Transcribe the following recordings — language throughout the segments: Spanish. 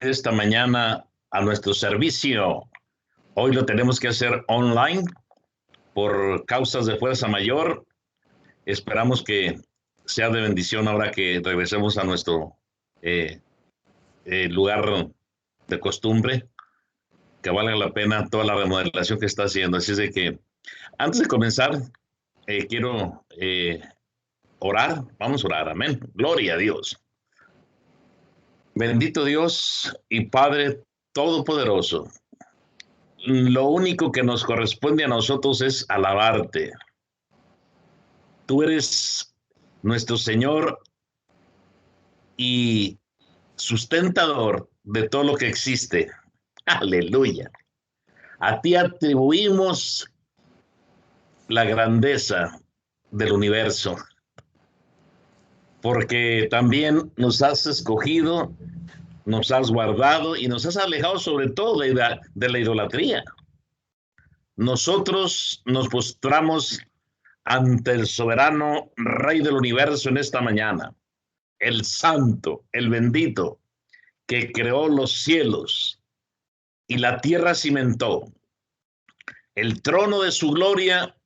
esta mañana a nuestro servicio. Hoy lo tenemos que hacer online por causas de fuerza mayor. Esperamos que sea de bendición ahora que regresemos a nuestro eh, lugar de costumbre, que valga la pena toda la remodelación que está haciendo. Así es de que antes de comenzar, quiero orar. Vamos a orar, amén. Gloria a Dios. Bendito Dios y Padre Todopoderoso. Lo único que nos corresponde a nosotros es alabarte. Tú eres nuestro Señor y sustentador de todo lo que existe. Aleluya. A ti atribuimos la grandeza del universo, porque también nos has escogido, nos has guardado y nos has alejado sobre todo de la idolatría. Nosotros nos postramos ante el soberano Rey del universo en esta mañana, el santo, el bendito, que creó los cielos y la tierra cimentó. El trono de su gloria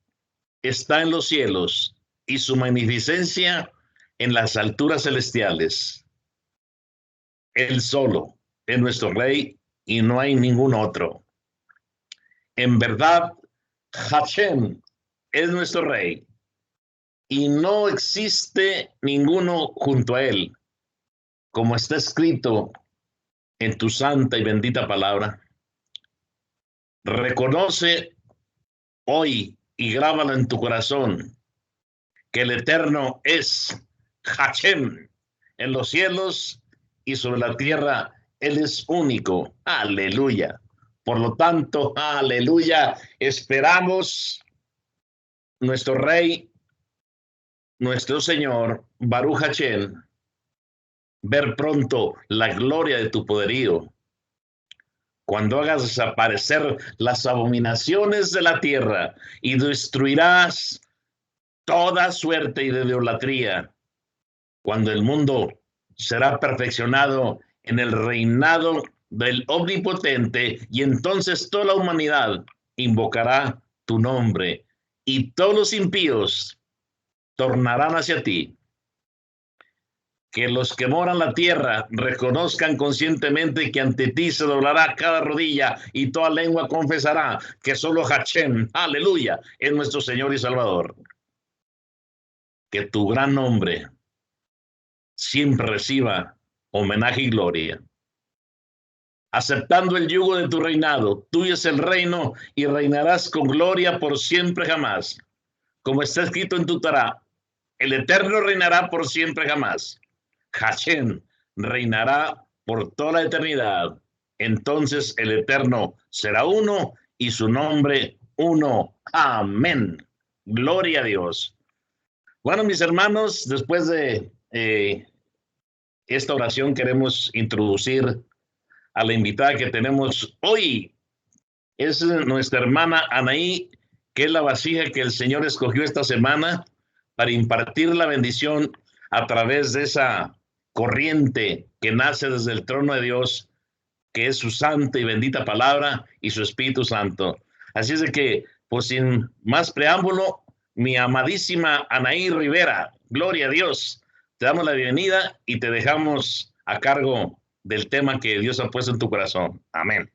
está en los cielos y su magnificencia en las alturas celestiales. Él solo es nuestro Rey y no hay ningún otro. En verdad, Hashem es nuestro Rey y no existe ninguno junto a él, como está escrito en tu santa y bendita palabra. Reconoce hoy y grábalo en tu corazón que el Eterno es Hashem en los cielos y sobre la tierra. Él es único. Aleluya. Por lo tanto, aleluya, esperamos nuestro Rey, nuestro Señor, Baruch Hashem, ver pronto la gloria de tu poderío. Cuando hagas desaparecer las abominaciones de la tierra y destruirás toda suerte y de idolatría, cuando el mundo será perfeccionado en el reinado del Omnipotente, y entonces toda la humanidad invocará tu nombre y todos los impíos tornarán hacia ti. Que los que moran la tierra reconozcan conscientemente que ante ti se doblará cada rodilla y toda lengua confesará que solo Hashem, aleluya, es nuestro Señor y Salvador. Que tu gran nombre siempre reciba homenaje y gloria. Aceptando el yugo de tu reinado, tuyo es el reino y reinarás con gloria por siempre jamás. Como está escrito en tu Torá, el Eterno reinará por siempre jamás. Hashem reinará por toda la eternidad. Entonces el Eterno será uno y su nombre uno. Amén. Gloria a Dios. Bueno, mis hermanos, después de esta oración queremos introducir a la invitada que tenemos hoy. Es nuestra hermana Anaí, que es la vasija que el Señor escogió esta semana para impartir la bendición a través de esa corriente que nace desde el trono de Dios, que es su santa y bendita palabra y su Espíritu Santo. Así es de que, pues sin más preámbulo, mi amadísima Anaí Rivera, gloria a Dios, te damos la bienvenida y te dejamos a cargo del tema que Dios ha puesto en tu corazón. Amén.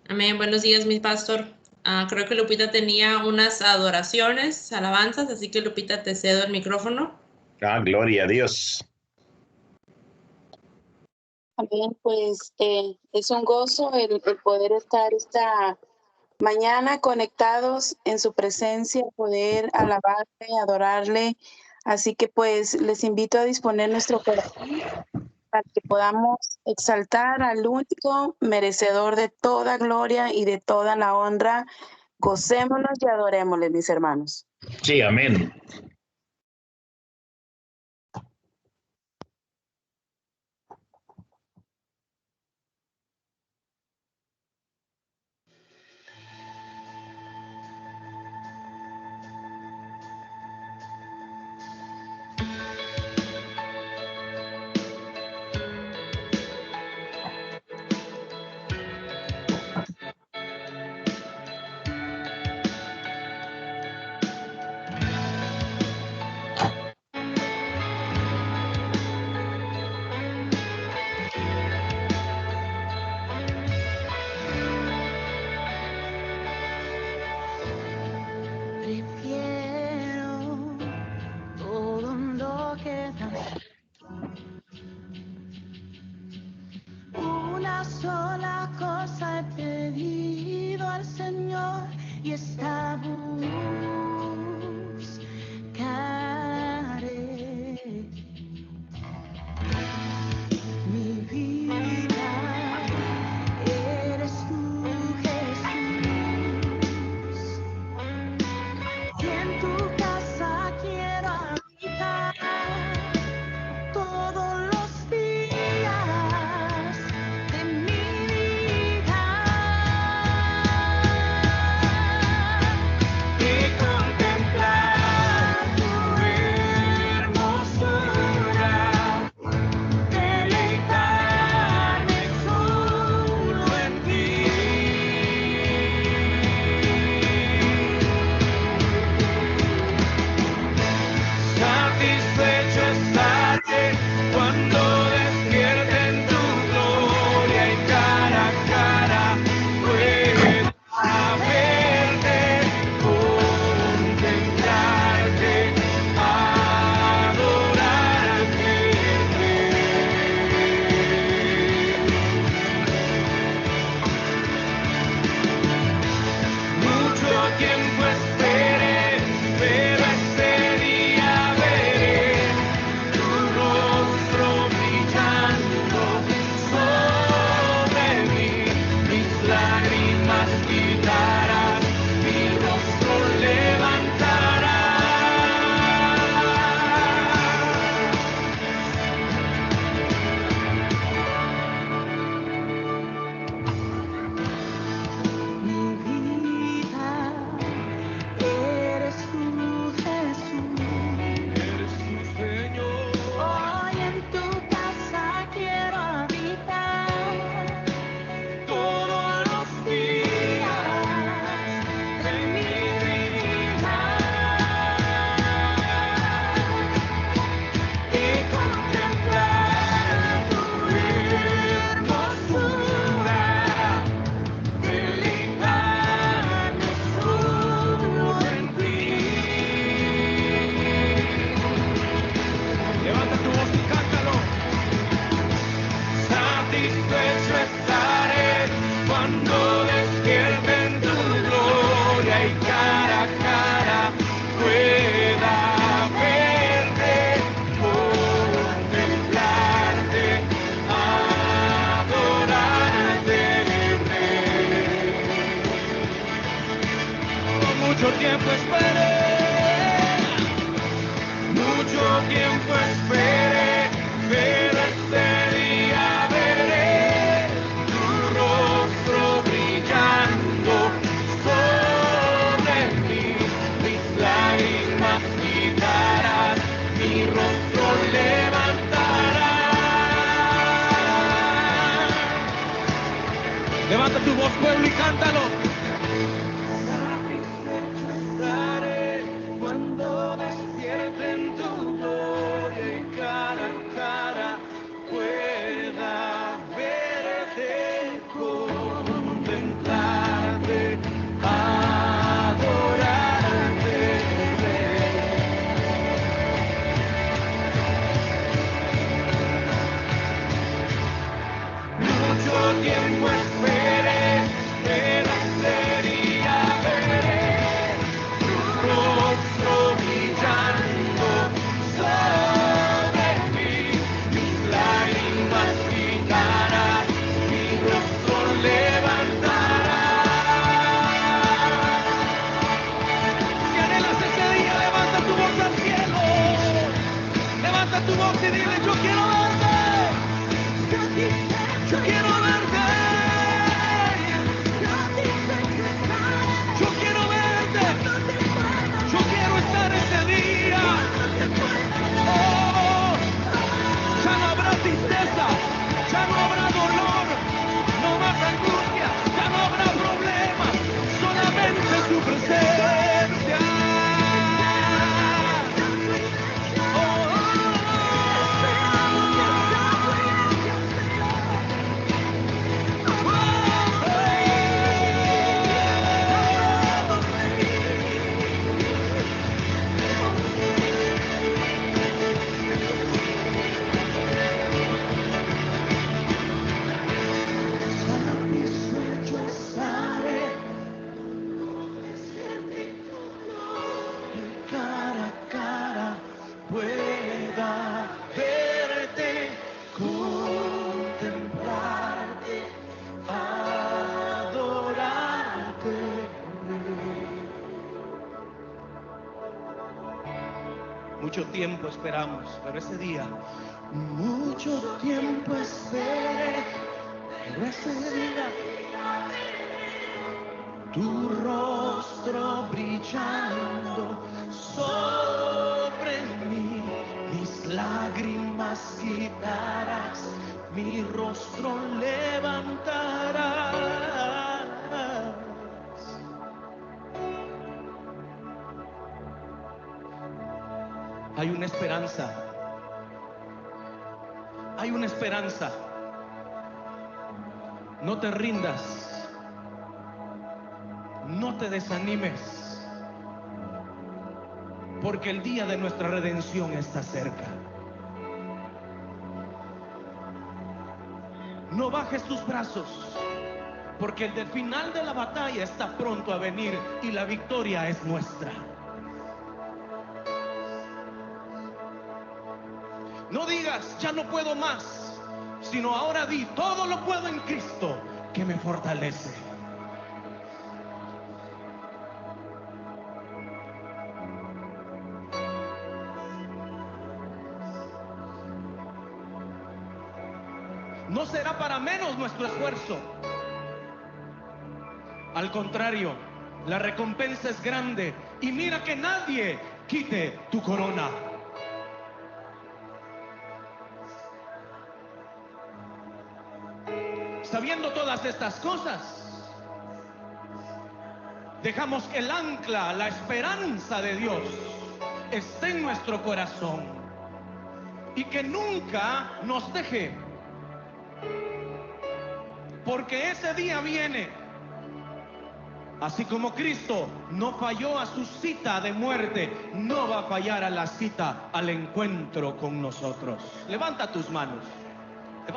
Amén. Buenos días, mi pastor. Creo que Lupita tenía unas adoraciones, alabanzas, así que Lupita, te cedo el micrófono. Gloria a Dios. Amén, pues es un gozo el poder estar esta mañana conectados en su presencia, poder alabarle, adorarle. Así que pues les invito a disponer nuestro corazón para que podamos exaltar al único merecedor de toda gloria y de toda la honra. Gocémonos y adorémosle, mis hermanos. Sí, amén. sola cosa he pedido al Señor y esta buscaré. Mi vida eres tú, Jesús, y en tu casa quiero habitar todos los días de mi vida y contemplar tu hermosura, deleitarme solo en ti. Satisfecho estaré cuando despierte en tu gloria y cara a cara pueda verte, contemplarte, adorarte. Mucho tiempo esperé, pero ese día veré tu rostro brillando sobre mí. Mis lágrimas quitarás, mi rostro levantarás. Mi vida eres tú, Jesús. Eres tu Señor. Hoy en tu casa quiero habitar todos los días de mi vida y contemplar tu hermosura, deleitarme solo en ti. Levanta tu voz y cántalo. Satisfecho estaré cuando despierte en tu gloria y cara a cara pueda verte, contemplarte, adorarte. Mucho tiempo esperé, mucho tiempo esperé, pero este día veré tu rostro brillando sobre mí. Mis lágrimas quitarás, mi rostro levantarás. Levanta tu voz, pueblo, y cántalo. Satisfecho estaré cuando despierte en tu gloria y cara a cara pueda verte, contemplarte, adorarte. Mucho tiempo esperé, pero este día veré tu rostro brillando sobre mí. Mis lágrimas quitarás, mi rostro levantarás. Si anhelas ese día, levanta tu voz al cielo. Levanta tu voz y dile: yo quiero verte. Yo quiero verte. Yo quiero verte. Yo quiero estar ese día. Oh, ya no habrá tristeza, ya no habrá dolor, no más angustia, ya no habrá problemas, solamente su presencia. Oh, oh, oh. mucho tiempo esperamos, pero ese día, mucho tiempo esperé, pero ese día, tu rostro brillando sobre mí, mis lágrimas quitarás, mi rostro levantarás. Hay una esperanza, hay una esperanza. No te rindas, no te desanimes, porque el día de nuestra redención está cerca. No bajes tus brazos, porque el final de la batalla está pronto a venir y la victoria es nuestra. No digas, ya no puedo más, sino ahora di, todo lo puedo en Cristo que me fortalece. No será para menos nuestro esfuerzo. Al contrario, la recompensa es grande y mira que nadie quite tu corona. Sabiendo todas estas cosas, dejamos que el ancla, la esperanza de Dios, esté en nuestro corazón y que nunca nos deje, porque ese día viene. Así como Cristo no falló a su cita de muerte, no va a fallar a la cita, al encuentro con nosotros. Levanta tus manos en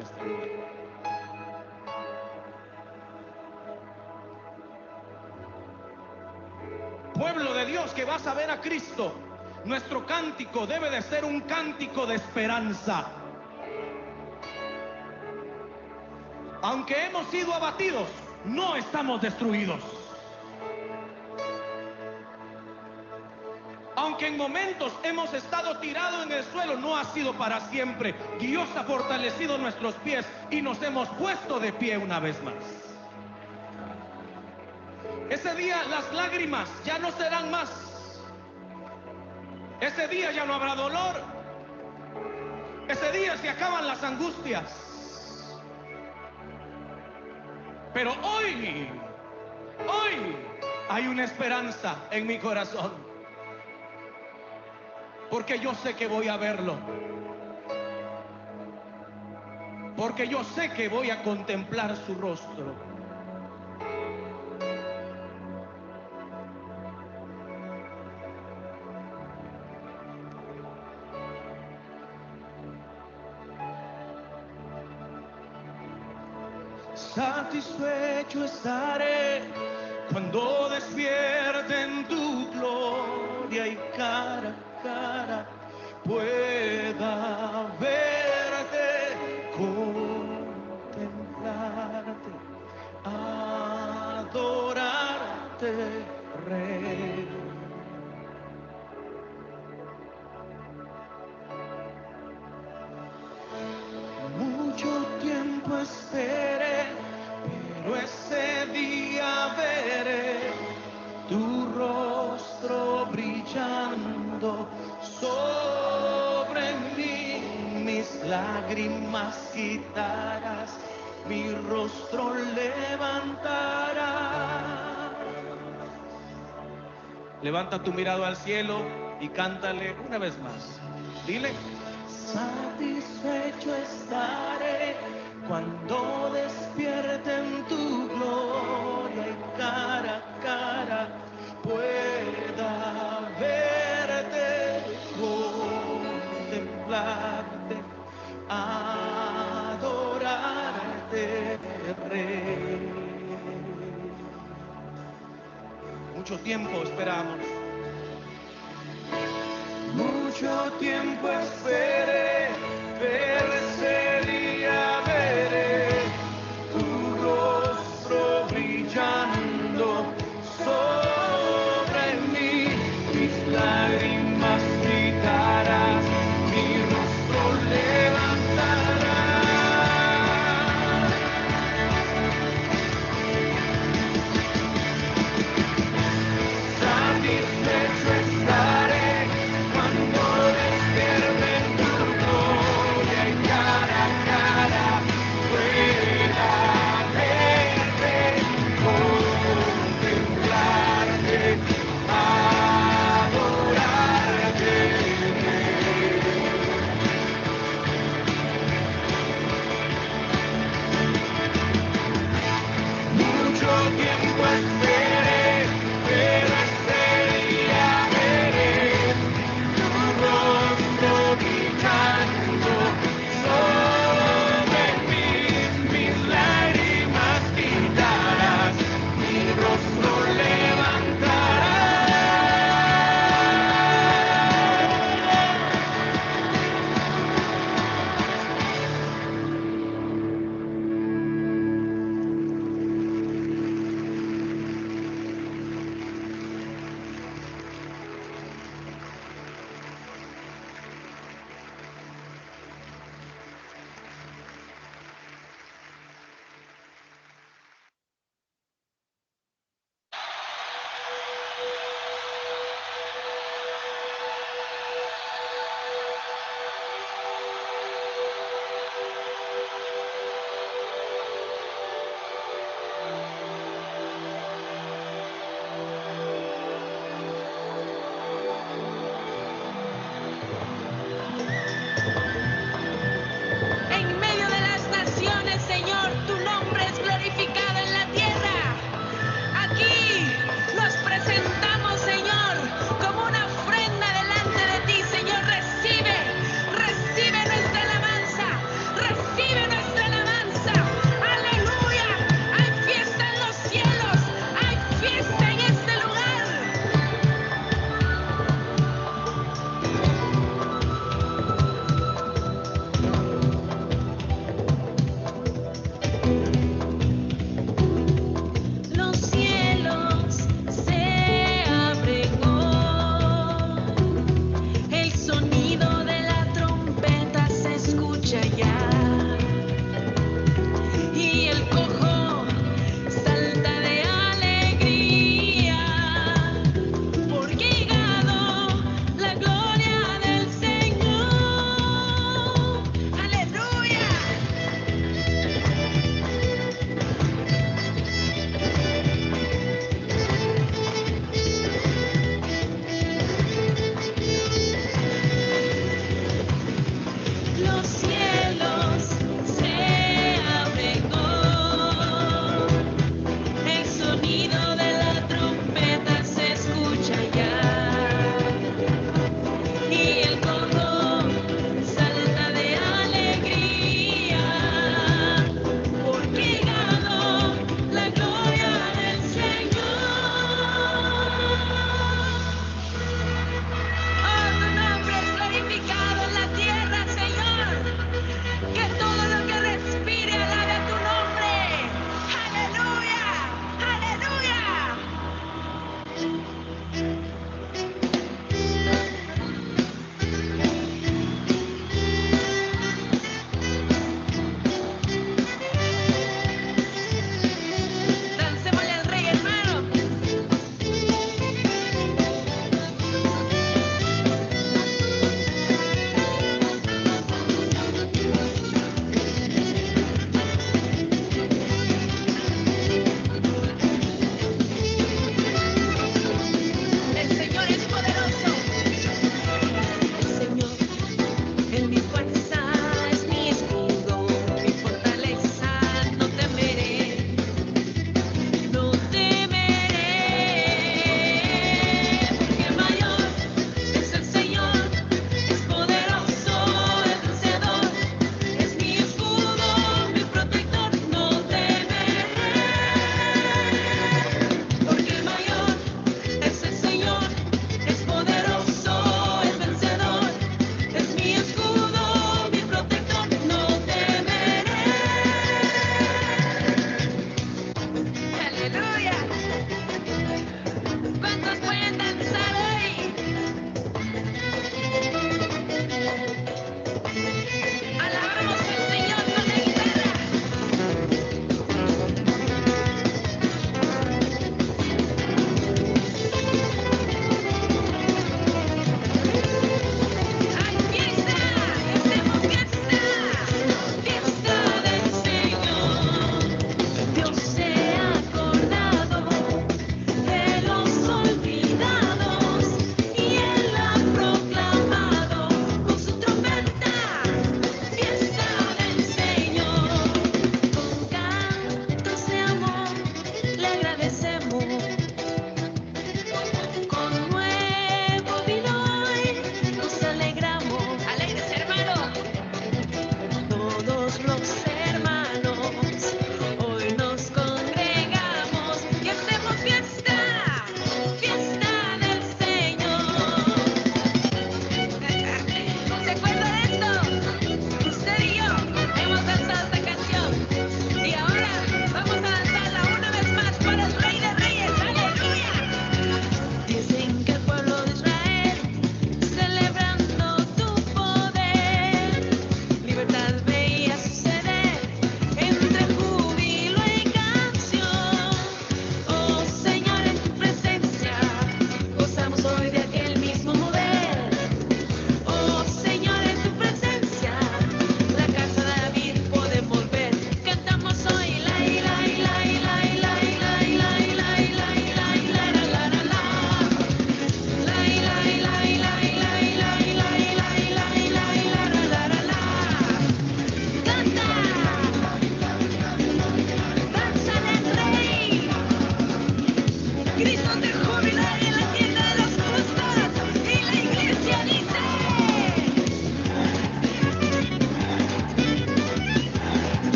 este lugar. Pueblo de Dios que vas a ver a Cristo, nuestro cántico debe de ser un cántico de esperanza. Aunque hemos sido abatidos, no estamos destruidos. Aunque en momentos hemos estado tirados en el suelo, no ha sido para siempre. Dios ha fortalecido nuestros pies y nos hemos puesto de pie una vez más. Ese día las lágrimas ya no serán más. Ese día ya no habrá dolor. Ese día se acaban las angustias. Pero hoy hay una esperanza en mi corazón. Porque yo sé que voy a verlo. Porque yo sé que voy a contemplar su rostro. Satisfecho estaré cuando despierte en tu gloria y cara a cara pueda verte, contemplarte, adorarte, Rey. Mucho tiempo esperé, pero ese día veré tu rostro brillando sobre mí, mis lágrimas quitarás, mi rostro levantarás. Levanta tu mirada al cielo y cántale una vez más. Dile: satisfecho estaré cuando despierte en tu gloria y cara a cara pueda verte, contemplarte, adorarte, Rey. Mucho tiempo esperamos. Mucho tiempo esperé, pero ese día veré tu rostro brillando sobre mí, mis lágrimas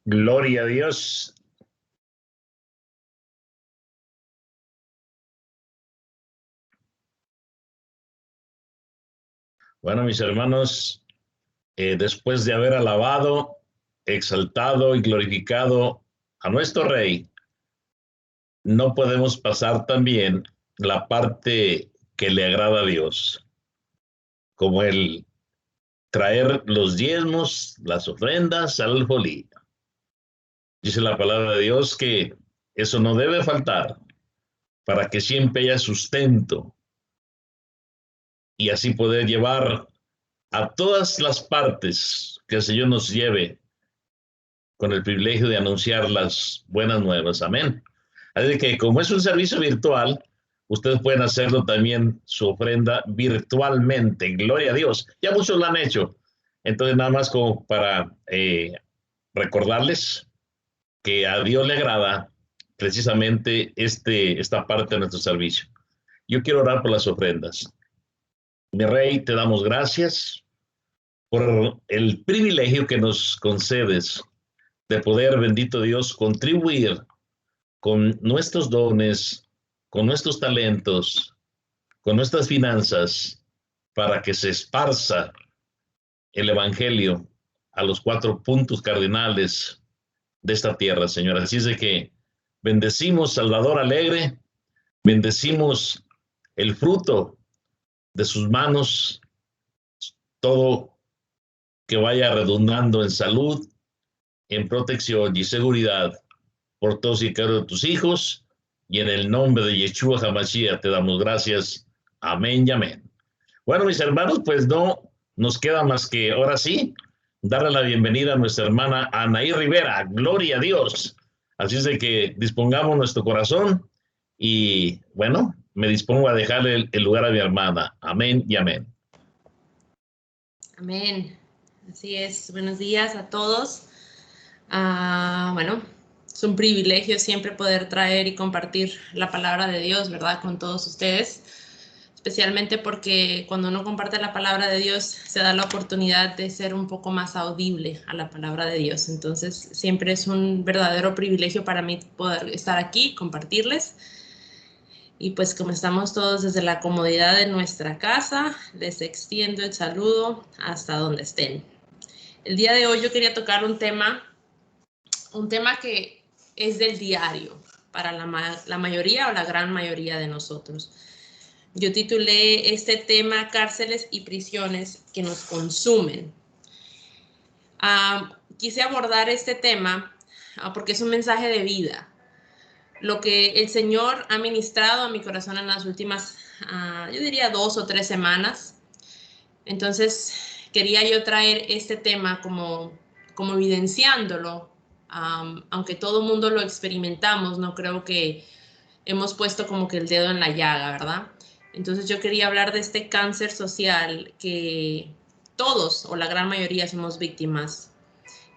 Gloria a Dios. Bueno, mis hermanos, después de haber alabado, exaltado y glorificado a nuestro Rey, no podemos pasar también la parte que le agrada a Dios, como el traer los diezmos, las ofrendas al alfolí. Dice la palabra de Dios que eso no debe faltar para que siempre haya sustento y así poder llevar a todas las partes que el Señor nos lleve con el privilegio de anunciar las buenas nuevas. Amén. Así que como es un servicio virtual, ustedes pueden hacerlo también su ofrenda virtualmente. Gloria a Dios. Ya muchos lo han hecho. Entonces nada más como para recordarles que a Dios le agrada precisamente esta parte de nuestro servicio. Yo quiero orar por las ofrendas. Mi Rey, te damos gracias por el privilegio que nos concedes de poder, bendito Dios, contribuir con nuestros dones, con nuestros talentos, con nuestras finanzas, para que se esparza el Evangelio a los 4 puntos cardinales de esta tierra, Señor. Así es de que bendecimos Salvador Alegre, bendecimos el fruto de sus manos, todo que vaya redundando en salud, en protección y seguridad por todos y cada uno de tus hijos, y en el nombre de Yeshua HaMashiach te damos gracias. Amén y amén. Bueno, mis hermanos, pues no nos queda más que ahora sí darle la bienvenida a nuestra hermana Anaí Rivera. Gloria a Dios. Así es de que dispongamos nuestro corazón y bueno, me dispongo a dejarle el lugar a mi hermana. Amén y amén. Amén. Así es. Buenos días a todos. Bueno, es un privilegio siempre poder traer y compartir la palabra de Dios, ¿verdad? Con todos ustedes. Especialmente porque cuando uno comparte la palabra de Dios se da la oportunidad de ser un poco más audible a la palabra de Dios. Entonces siempre es un verdadero privilegio para mí poder estar aquí, compartirles. Y pues como estamos todos desde la comodidad de nuestra casa, les extiendo el saludo hasta donde estén. El día de hoy yo quería tocar un tema que es del diario para la mayoría o la gran mayoría de nosotros. Yo titulé este tema Cárceles y prisiones que nos consumen. Quise abordar este tema porque es un mensaje de vida. Lo que el Señor ha ministrado a mi corazón en las últimas, yo diría 2 o 3 semanas. Entonces quería yo traer este tema como evidenciándolo. Aunque todo el mundo lo experimentamos, no creo que hemos puesto como que el dedo en la llaga, ¿verdad? Entonces yo quería hablar de este cáncer social que todos o la gran mayoría somos víctimas,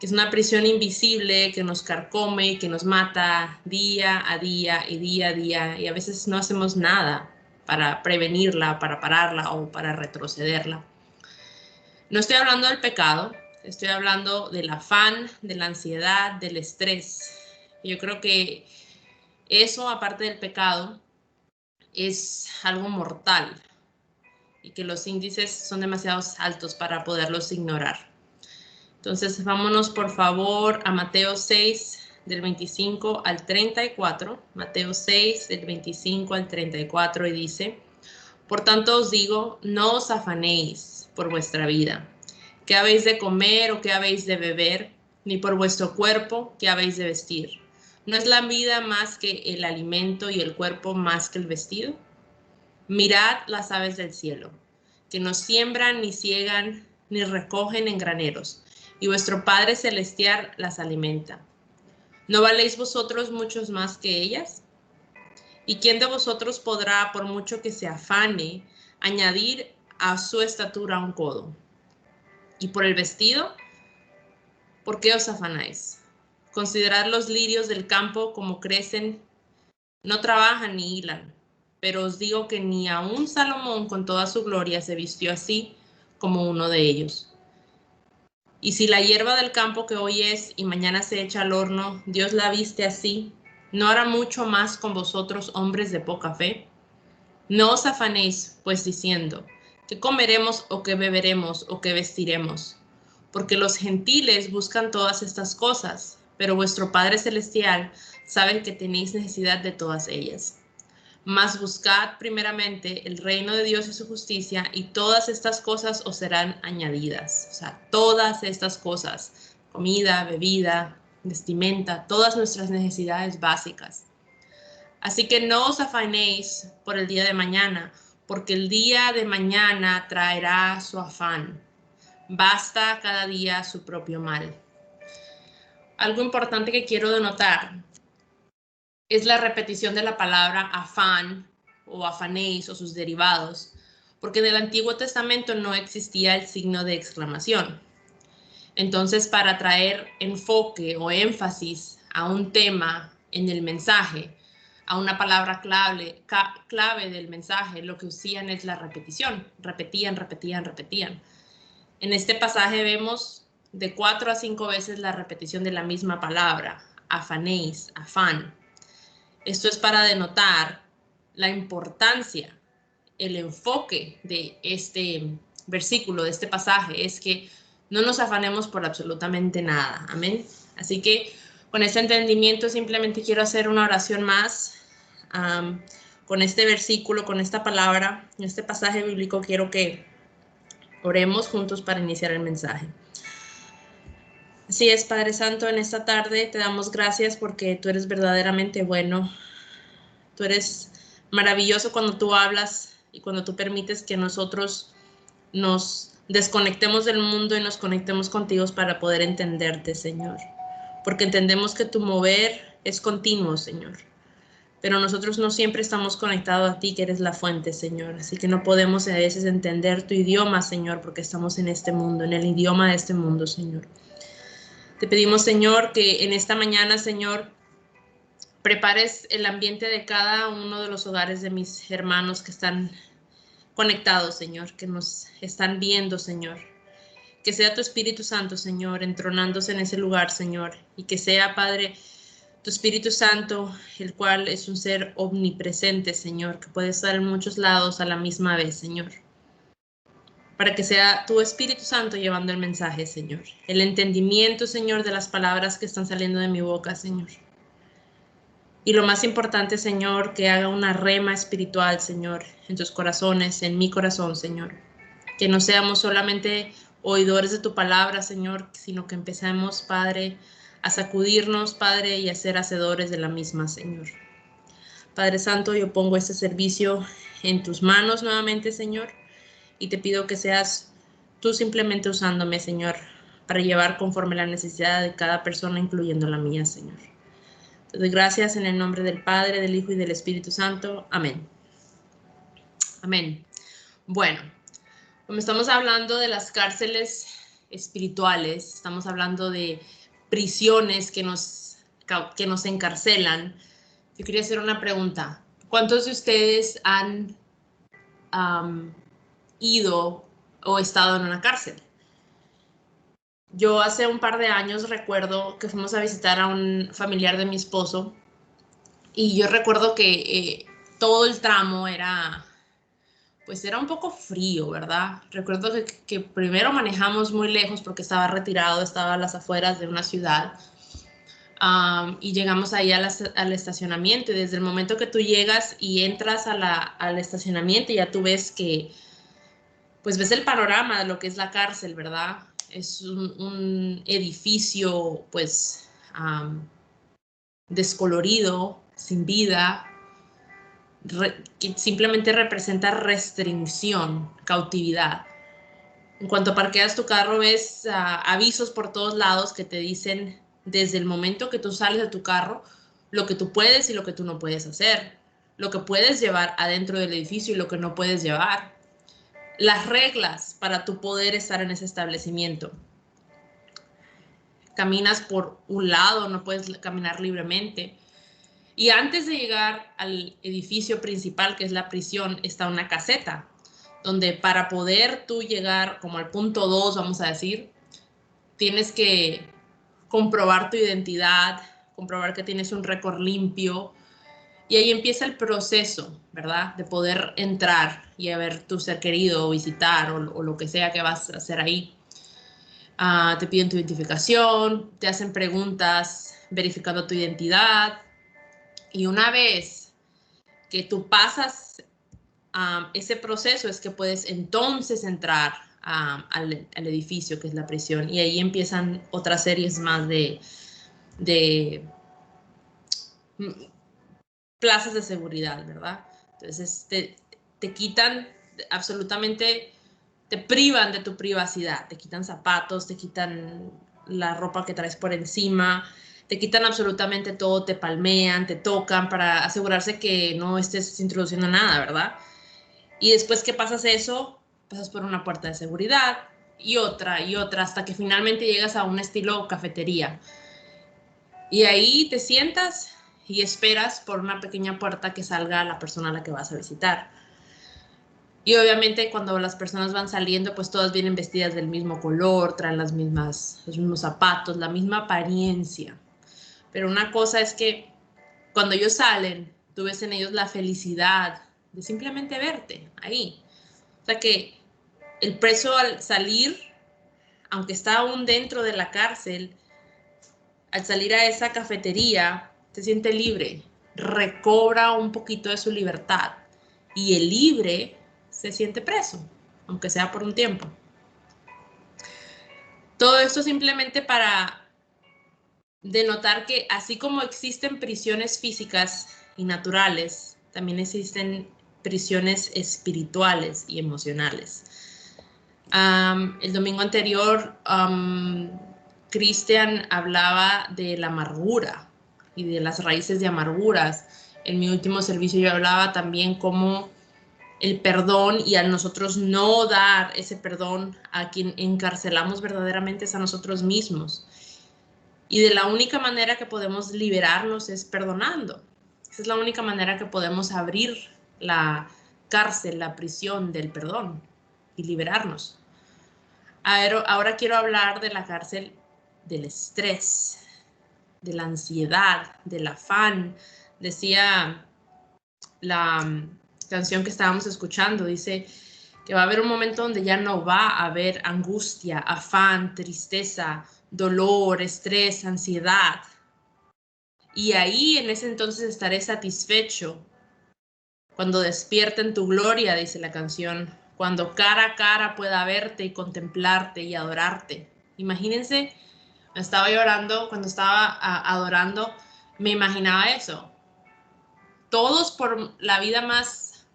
que es una prisión invisible que nos carcome y que nos mata día a día y día a día, y a veces no hacemos nada para prevenirla, para pararla o para retrocederla. No estoy hablando del pecado, estoy hablando del afán, de la ansiedad, del estrés. Yo creo que eso, aparte del pecado, es algo mortal y que los índices son demasiado altos para poderlos ignorar. Entonces, vámonos por favor a Mateo 6, del 25 al 34. Mateo 6, del 25 al 34, y dice: Por tanto os digo, no os afanéis por vuestra vida, qué habéis de comer o qué habéis de beber, ni por vuestro cuerpo, qué habéis de vestir. ¿No es la vida más que el alimento y el cuerpo más que el vestido? Mirad las aves del cielo, que no siembran, ni ciegan, ni recogen en graneros, y vuestro Padre Celestial las alimenta. ¿No valéis vosotros muchos más que ellas? ¿Y quién de vosotros podrá, por mucho que se afane, añadir a su estatura un codo? ¿Y por el vestido? ¿Por qué os afanáis? Considerad los lirios del campo como crecen, no trabajan ni hilan, pero os digo que ni aun Salomón con toda su gloria se vistió así como uno de ellos. Y si la hierba del campo que hoy es y mañana se echa al horno, Dios la viste así, ¿no hará mucho más con vosotros, hombres de poca fe? No os afanéis, pues, diciendo, ¿qué comeremos o qué beberemos o qué vestiremos? Porque los gentiles buscan todas estas cosas, pero vuestro Padre Celestial sabe que tenéis necesidad de todas ellas. Mas buscad primeramente el reino de Dios y su justicia, y todas estas cosas os serán añadidas. O sea, todas estas cosas, comida, bebida, vestimenta, todas nuestras necesidades básicas. Así que no os afanéis por el día de mañana, porque el día de mañana traerá su afán. Basta cada día su propio mal. Algo importante que quiero denotar es la repetición de la palabra afán o afanéis o sus derivados, porque en el Antiguo Testamento no existía el signo de exclamación. Entonces, para traer enfoque o énfasis a un tema en el mensaje, a una palabra clave del mensaje, lo que hacían es la repetición. Repetían. En este pasaje vemos de 4 a 5 veces la repetición de la misma palabra, afanéis, afán. Esto es para denotar la importancia, el enfoque de este versículo, de este pasaje, es que no nos afanemos por absolutamente nada. Amén. Así que con este entendimiento simplemente quiero hacer una oración más con este versículo, con esta palabra, en este pasaje bíblico. Quiero que oremos juntos para iniciar el mensaje. Así es, Padre Santo, en esta tarde te damos gracias porque tú eres verdaderamente bueno. Tú eres maravilloso cuando tú hablas y cuando tú permites que nosotros nos desconectemos del mundo y nos conectemos contigo para poder entenderte, Señor. Porque entendemos que tu mover es continuo, Señor. Pero nosotros no siempre estamos conectados a ti, que eres la fuente, Señor. Así que no podemos a veces entender tu idioma, Señor, porque estamos en este mundo, en el idioma de este mundo, Señor. Te pedimos, Señor, que en esta mañana, Señor, prepares el ambiente de cada uno de los hogares de mis hermanos que están conectados, Señor, que nos están viendo, Señor. Que sea tu Espíritu Santo, Señor, entronándose en ese lugar, Señor. Y que sea, Padre, tu Espíritu Santo, el cual es un ser omnipresente, Señor, que puede estar en muchos lados a la misma vez, Señor. Para que sea tu Espíritu Santo llevando el mensaje, Señor. El entendimiento, Señor, de las palabras que están saliendo de mi boca, Señor. Y lo más importante, Señor, que haga una rema espiritual, Señor, en tus corazones, en mi corazón, Señor. Que no seamos solamente oidores de tu palabra, Señor, sino que empecemos, Padre, a sacudirnos, Padre, y a ser hacedores de la misma, Señor. Padre Santo, yo pongo este servicio en tus manos nuevamente, Señor, y te pido que seas tú simplemente usándome, Señor, para llevar conforme la necesidad de cada persona, incluyendo la mía, Señor. Te doy gracias en el nombre del Padre, del Hijo y del Espíritu Santo. Amén. Amén. Bueno, como estamos hablando de las cárceles espirituales, estamos hablando de prisiones que nos encarcelan. Yo quería hacer una pregunta. ¿Cuántos de ustedes han ido o estado en una cárcel? Yo hace un par de años recuerdo que fuimos a visitar a un familiar de mi esposo y yo recuerdo que todo el tramo era un poco frío, ¿verdad? Recuerdo que primero manejamos muy lejos porque estaba retirado, estaba a las afueras de una ciudad. Y llegamos ahí al estacionamiento, y desde el momento que tú llegas y entras al estacionamiento, ya tú ves que, pues ves el panorama de lo que es la cárcel, ¿verdad? Es un edificio, pues, descolorido, sin vida, que simplemente representa restricción, cautividad. En cuanto parqueas tu carro, ves avisos por todos lados que te dicen desde el momento que tú sales de tu carro lo que tú puedes y lo que tú no puedes hacer, lo que puedes llevar adentro del edificio y lo que no puedes llevar, las reglas para tu poder estar en ese establecimiento. Caminas por un lado, no puedes caminar libremente. Y antes de llegar al edificio principal, que es la prisión, está una caseta, donde para poder tú llegar como al punto 2, vamos a decir, tienes que comprobar tu identidad, comprobar que tienes un récord limpio. Y ahí empieza el proceso, ¿verdad? De poder entrar y a ver tu ser querido o visitar o lo que sea que vas a hacer ahí. Te piden tu identificación, te hacen preguntas verificando tu identidad. Y una vez que tú pasas ese proceso es que puedes entonces entrar al edificio, que es la prisión. Y ahí empiezan otras series más de plazas de seguridad, ¿verdad? Entonces te quitan absolutamente, te privan de tu privacidad, te quitan zapatos, te quitan la ropa que traes por encima, te quitan absolutamente todo, te palmean, te tocan para asegurarse que no estés introduciendo nada, ¿verdad? Y después que pasas eso, pasas por una puerta de seguridad y otra, hasta que finalmente llegas a un estilo cafetería. Y ahí te sientas y esperas por una pequeña puerta que salga la persona a la que vas a visitar. Y obviamente cuando las personas van saliendo, pues todas vienen vestidas del mismo color, traen los mismos zapatos, la misma apariencia. Pero una cosa es que cuando ellos salen, tú ves en ellos la felicidad de simplemente verte ahí. O sea que el preso al salir, aunque está aún dentro de la cárcel, al salir a esa cafetería, se siente libre, recobra un poquito de su libertad y el libre se siente preso, aunque sea por un tiempo. Todo esto simplemente para denotar que así como existen prisiones físicas y naturales, también existen prisiones espirituales y emocionales. El domingo anterior, Cristian hablaba de la amargura y de las raíces de amarguras. En mi último servicio yo hablaba también cómo el perdón y a nosotros no dar ese perdón a quien encarcelamos verdaderamente es a nosotros mismos. Y de la única manera que podemos liberarnos es perdonando. Esa es la única manera que podemos abrir la cárcel, la prisión del perdón y liberarnos. Ahora quiero hablar de la cárcel del estrés, de la ansiedad, del afán. Decía la canción que estábamos escuchando, dice que va a haber un momento donde ya no va a haber angustia, afán, tristeza, dolor, estrés, ansiedad. Y ahí en ese entonces estaré satisfecho. Cuando despierte en tu gloria, dice la canción, cuando cara a cara pueda verte y contemplarte y adorarte. Imagínense, estaba llorando cuando estaba adorando, me imaginaba eso. Todos por la vida más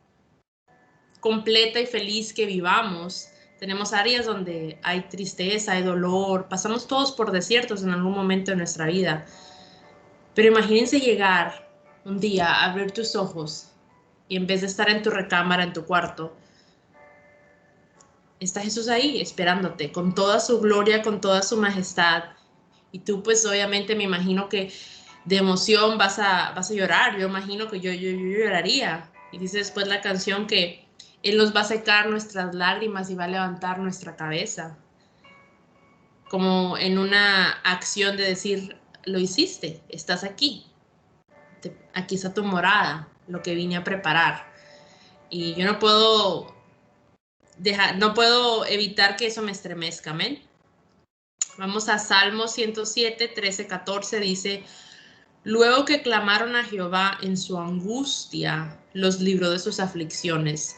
completa y feliz que vivamos, tenemos áreas donde hay tristeza, hay dolor, pasamos todos por desiertos en algún momento de nuestra vida. Pero imagínense llegar un día a abrir tus ojos y en vez de estar en tu recámara, en tu cuarto, está Jesús ahí esperándote con toda su gloria, con toda su majestad. Y tú pues obviamente me imagino que de emoción vas a llorar. Yo imagino que yo lloraría. Y dice después la canción que Él nos va a secar nuestras lágrimas y va a levantar nuestra cabeza. Como en una acción de decir, lo hiciste, estás aquí. Aquí está tu morada, lo que vine a preparar. Y yo no puedo evitar que eso me estremezca, amén. Vamos a Salmo 107, 13, 14, dice, luego que clamaron a Jehová en su angustia, los libró de sus aflicciones,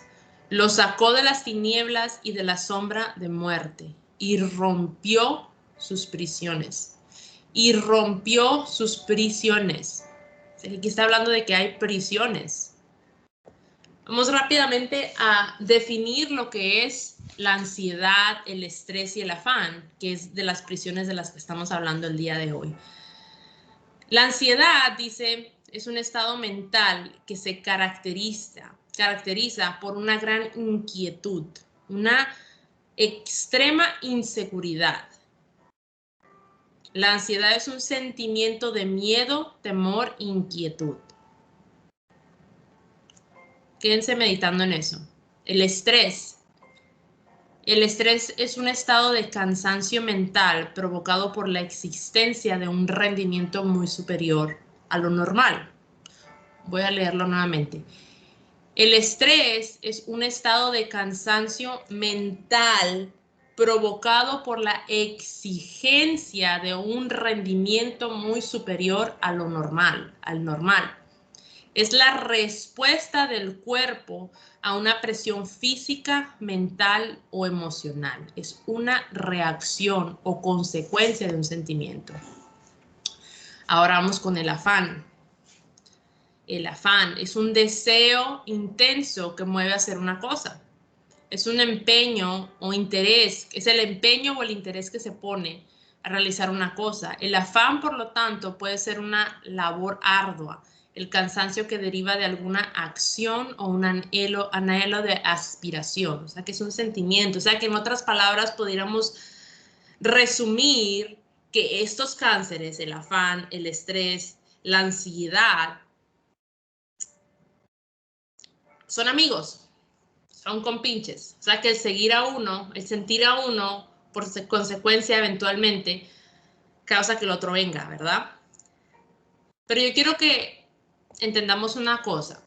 los sacó de las tinieblas y de la sombra de muerte, y rompió sus prisiones. Y rompió sus prisiones. Aquí está hablando de que hay prisiones. Vamos rápidamente a definir lo que es la ansiedad, el estrés y el afán, que es de las prisiones de las que estamos hablando el día de hoy. La ansiedad, dice, es un estado mental que se caracteriza por una gran inquietud, una extrema inseguridad. La ansiedad es un sentimiento de miedo, temor, inquietud. Quédense meditando en eso. El estrés El estrés es un estado de cansancio mental provocado por la existencia de un rendimiento muy superior a lo normal. Voy a leerlo nuevamente. El estrés es un estado de cansancio mental provocado por la exigencia de un rendimiento muy superior a lo normal, al normal. Es la respuesta del cuerpo a una presión física, mental o emocional. Es una reacción o consecuencia de un sentimiento. Ahora vamos con el afán. El afán es un deseo intenso que mueve a hacer una cosa. Es un empeño o interés, es el empeño o el interés que se pone a realizar una cosa. El afán, por lo tanto, puede ser una labor ardua, el cansancio que deriva de alguna acción o un anhelo de aspiración, o sea, que es un sentimiento, o sea, que en otras palabras pudiéramos resumir que estos cánceres, el afán, el estrés, la ansiedad, son amigos, son compinches. O sea que el seguir a uno, el sentir a uno, por consecuencia eventualmente, causa que el otro venga, ¿verdad? Pero yo quiero que entendamos una cosa.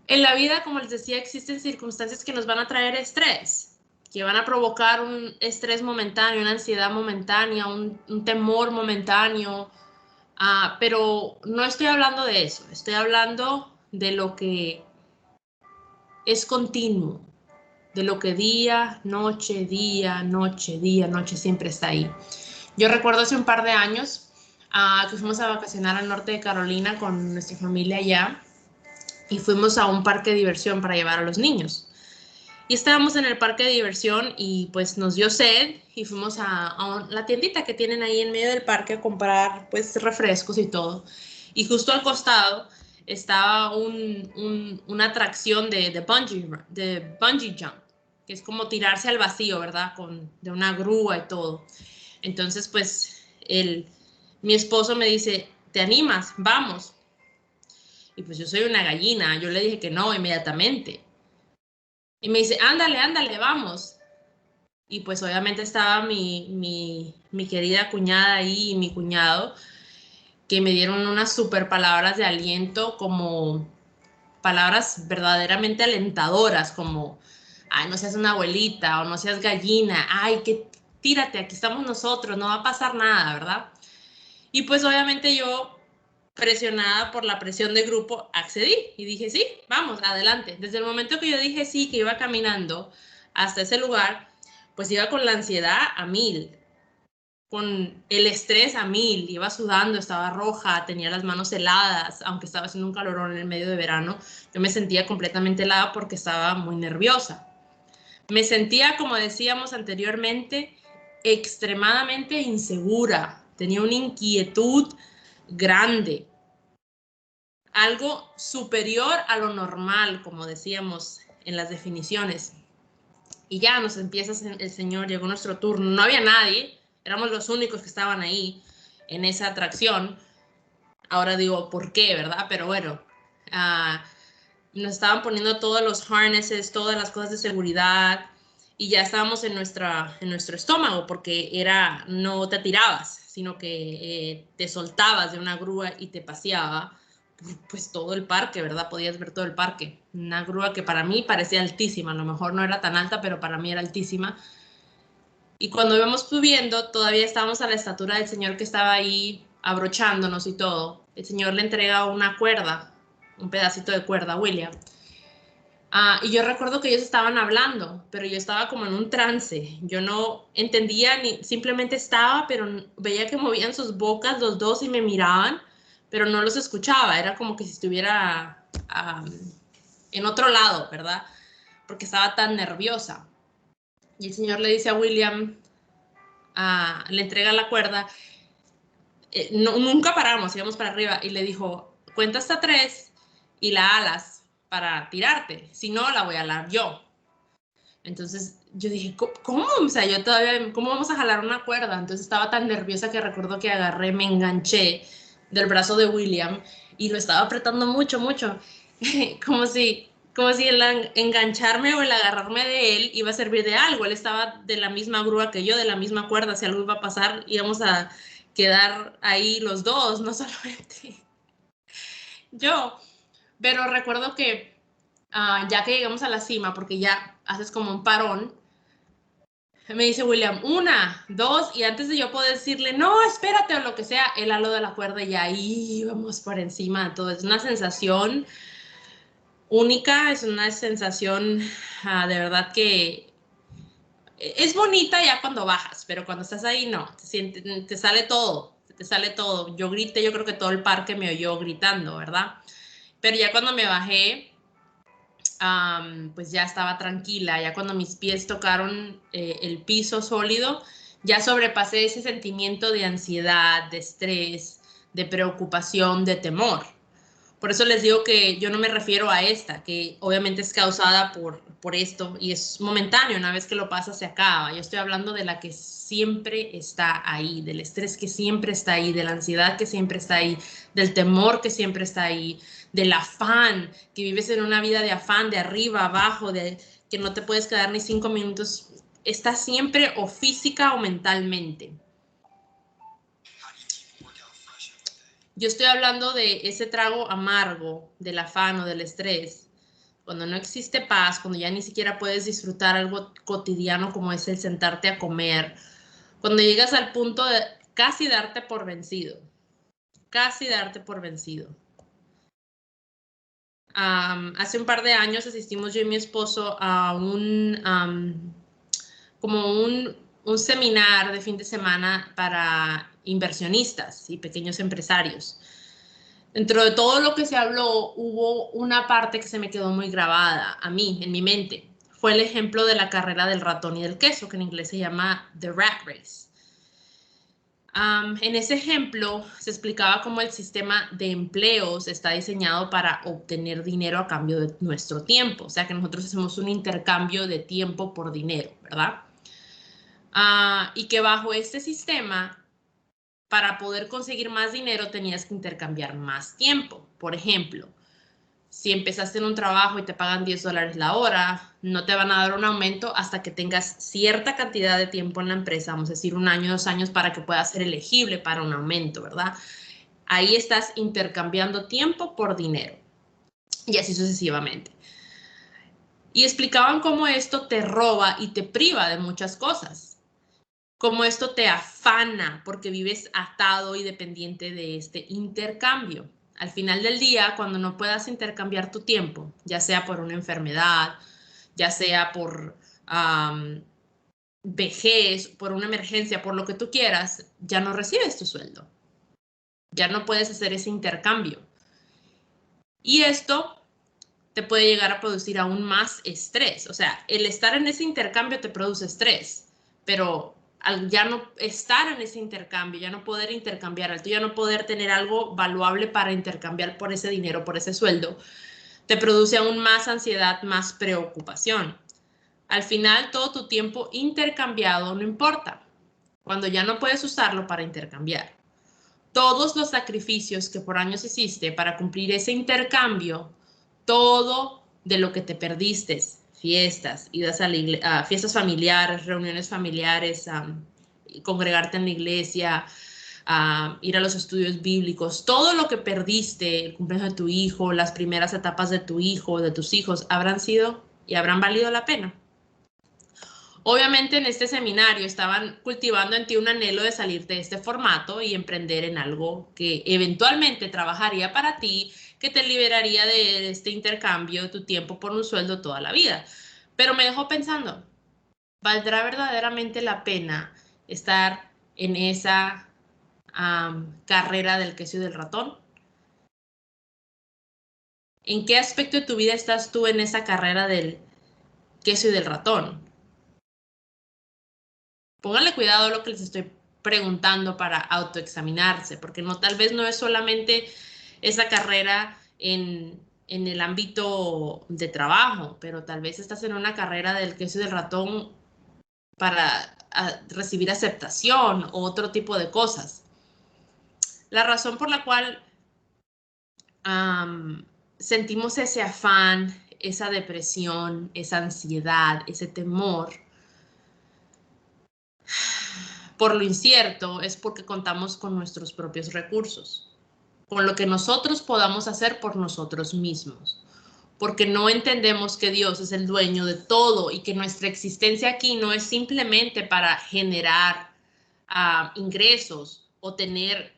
En la vida, como les decía, existen circunstancias que nos van a traer estrés, que van a provocar un estrés momentáneo, una ansiedad momentánea, un temor momentáneo, pero no estoy hablando de eso, estoy hablando de lo que es continuo, de lo que día, noche, siempre está ahí. Yo recuerdo hace un par de años que fuimos a vacacionar al norte de Carolina con nuestra familia allá y fuimos a un parque de diversión para llevar a los niños. Y estábamos en el parque de diversión y pues nos dio sed y fuimos a la tiendita que tienen ahí en medio del parque a comprar pues refrescos y todo. Y justo al costado estaba una atracción de bungee jump, que es como tirarse al vacío, ¿verdad? De una grúa y todo. Entonces, pues, mi esposo me dice, ¿te animas? Vamos. Y pues yo soy una gallina, yo le dije que no inmediatamente. Y me dice, ándale, ándale, vamos. Y pues obviamente estaba mi querida cuñada ahí y mi cuñado, que me dieron unas super palabras de aliento, como palabras verdaderamente alentadoras, como, ay, no seas una abuelita o no seas gallina, ay, que tírate, aquí estamos nosotros, no va a pasar nada, ¿verdad? Y pues obviamente yo, presionada por la presión del grupo, accedí y dije, sí, vamos, adelante. Desde el momento que yo dije sí, que iba caminando hasta ese lugar, pues iba con la ansiedad a 1000, con el estrés a 1000, iba sudando, estaba roja, tenía las manos heladas, aunque estaba haciendo un calorón en el medio de verano, yo me sentía completamente helada porque estaba muy nerviosa. Me sentía, como decíamos anteriormente, extremadamente insegura, tenía una inquietud grande, algo superior a lo normal, como decíamos en las definiciones. Y ya nos empieza el señor, llegó nuestro turno, no había nadie, éramos los únicos que estaban ahí en esa atracción. Ahora digo, ¿por qué, verdad? Pero bueno, nos estaban poniendo todos los harnesses, todas las cosas de seguridad, y ya estábamos en nuestro estómago, porque no te tirabas, sino que te soltabas de una grúa y te paseaba pues todo el parque, ¿verdad? Podías ver todo el parque. Una grúa que para mí parecía altísima, a lo mejor no era tan alta, pero para mí era altísima. Y cuando íbamos subiendo, todavía estábamos a la estatura del señor que estaba ahí abrochándonos y todo. El señor le entrega una cuerda, un pedacito de cuerda a William. Y yo recuerdo que ellos estaban hablando, pero yo estaba como en un trance. Yo no entendía, ni simplemente estaba, pero veía que movían sus bocas los dos y me miraban, pero no los escuchaba. Era como que si estuviera en otro lado, ¿verdad? Porque estaba tan nerviosa. Y el señor le dice a William, le entrega la cuerda. Nunca paramos, íbamos para arriba. Y le dijo, cuenta hasta 3 y la alas para tirarte, si no la voy a alar yo. Entonces yo dije, ¿cómo? O sea, yo todavía, ¿cómo vamos a jalar una cuerda? Entonces estaba tan nerviosa que recuerdo que agarré, me enganché del brazo de William y lo estaba apretando mucho, mucho, como si como si el engancharme o el agarrarme de él iba a servir de algo. Él estaba de la misma grúa que yo, de la misma cuerda. Si algo iba a pasar, íbamos a quedar ahí los dos, no solamente yo. Pero recuerdo que ya que llegamos a la cima, porque ya haces como un parón, me dice William, 1, 2, y antes de yo poder decirle, no, espérate, o lo que sea, él aló de la cuerda y ahí íbamos por encima de todo. Es una sensación única, es una sensación de verdad que es bonita ya cuando bajas, pero cuando estás ahí no, te sale todo, te sale todo. Yo grité, yo creo que todo el parque me oyó gritando, ¿verdad? Pero ya cuando me bajé, pues ya estaba tranquila, ya cuando mis pies tocaron el piso sólido, ya sobrepasé ese sentimiento de ansiedad, de estrés, de preocupación, de temor. Por eso les digo que yo no me refiero a esta, que obviamente es causada por esto y es momentáneo, una vez que lo pasa se acaba. Yo estoy hablando de la que siempre está ahí, del estrés que siempre está ahí, de la ansiedad que siempre está ahí, del temor que siempre está ahí, del afán, que vives en una vida de afán, de arriba, abajo, de que no te puedes quedar ni 5 minutos. Está siempre o física o mentalmente. Yo estoy hablando de ese trago amargo, del afán o del estrés, cuando no existe paz, cuando ya ni siquiera puedes disfrutar algo cotidiano como es el sentarte a comer, cuando llegas al punto de casi darte por vencido, casi darte por vencido. Hace un par de años asistimos yo y mi esposo a un seminar de fin de semana para inversionistas y pequeños empresarios. Dentro de todo lo que se habló, hubo una parte que se me quedó muy grabada a mí, en mi mente. Fue el ejemplo de la carrera del ratón y del queso, que en inglés se llama The Rat Race. En ese ejemplo se explicaba cómo el sistema de empleos está diseñado para obtener dinero a cambio de nuestro tiempo. O sea que nosotros hacemos un intercambio de tiempo por dinero, ¿verdad? Y que bajo este sistema, para poder conseguir más dinero tenías que intercambiar más tiempo. Por ejemplo, si empezaste en un trabajo y te pagan $10 la hora, no te van a dar un aumento hasta que tengas cierta cantidad de tiempo en la empresa, vamos a decir 1 año, 2 años, para que puedas ser elegible para un aumento, ¿verdad? Ahí estás intercambiando tiempo por dinero y así sucesivamente. Y explicaban cómo esto te roba y te priva de muchas cosas. Cómo esto te afana porque vives atado y dependiente de este intercambio. Al final del día, cuando no puedas intercambiar tu tiempo, ya sea por una enfermedad, ya sea por vejez, por una emergencia, por lo que tú quieras, ya no recibes tu sueldo. Ya no puedes hacer ese intercambio. Y esto te puede llegar a producir aún más estrés. O sea, el estar en ese intercambio te produce estrés, pero al ya no estar en ese intercambio, ya no poder intercambiar, al tú ya no poder tener algo valuable para intercambiar por ese dinero, por ese sueldo, te produce aún más ansiedad, más preocupación. Al final, todo tu tiempo intercambiado no importa, cuando ya no puedes usarlo para intercambiar. Todos los sacrificios que por años hiciste para cumplir ese intercambio, todo de lo que te perdiste, fiestas, idas a fiestas familiares, reuniones familiares, congregarte en la iglesia, ir a los estudios bíblicos, todo lo que perdiste, el cumpleaños de tu hijo, las primeras etapas de tu hijo, de tus hijos, habrán sido y habrán valido la pena. Obviamente en este seminario estaban cultivando en ti un anhelo de salir de este formato y emprender en algo que eventualmente trabajaría para ti, que te liberaría de este intercambio de tu tiempo por un sueldo toda la vida. Pero me dejó pensando, ¿valdrá verdaderamente la pena estar en esa carrera del queso y del ratón? ¿En qué aspecto de tu vida estás tú en esa carrera del queso y del ratón? Pónganle cuidado a lo que les estoy preguntando para autoexaminarse, porque tal vez no es solamente esa carrera en el ámbito de trabajo, pero tal vez estás en una carrera del queso y del ratón para recibir aceptación o otro tipo de cosas. La razón por la cual sentimos ese afán, esa depresión, esa ansiedad, ese temor por lo incierto, es porque contamos con nuestros propios recursos, con lo que nosotros podamos hacer por nosotros mismos, porque no entendemos que Dios es el dueño de todo y que nuestra existencia aquí no es simplemente para generar ingresos o tener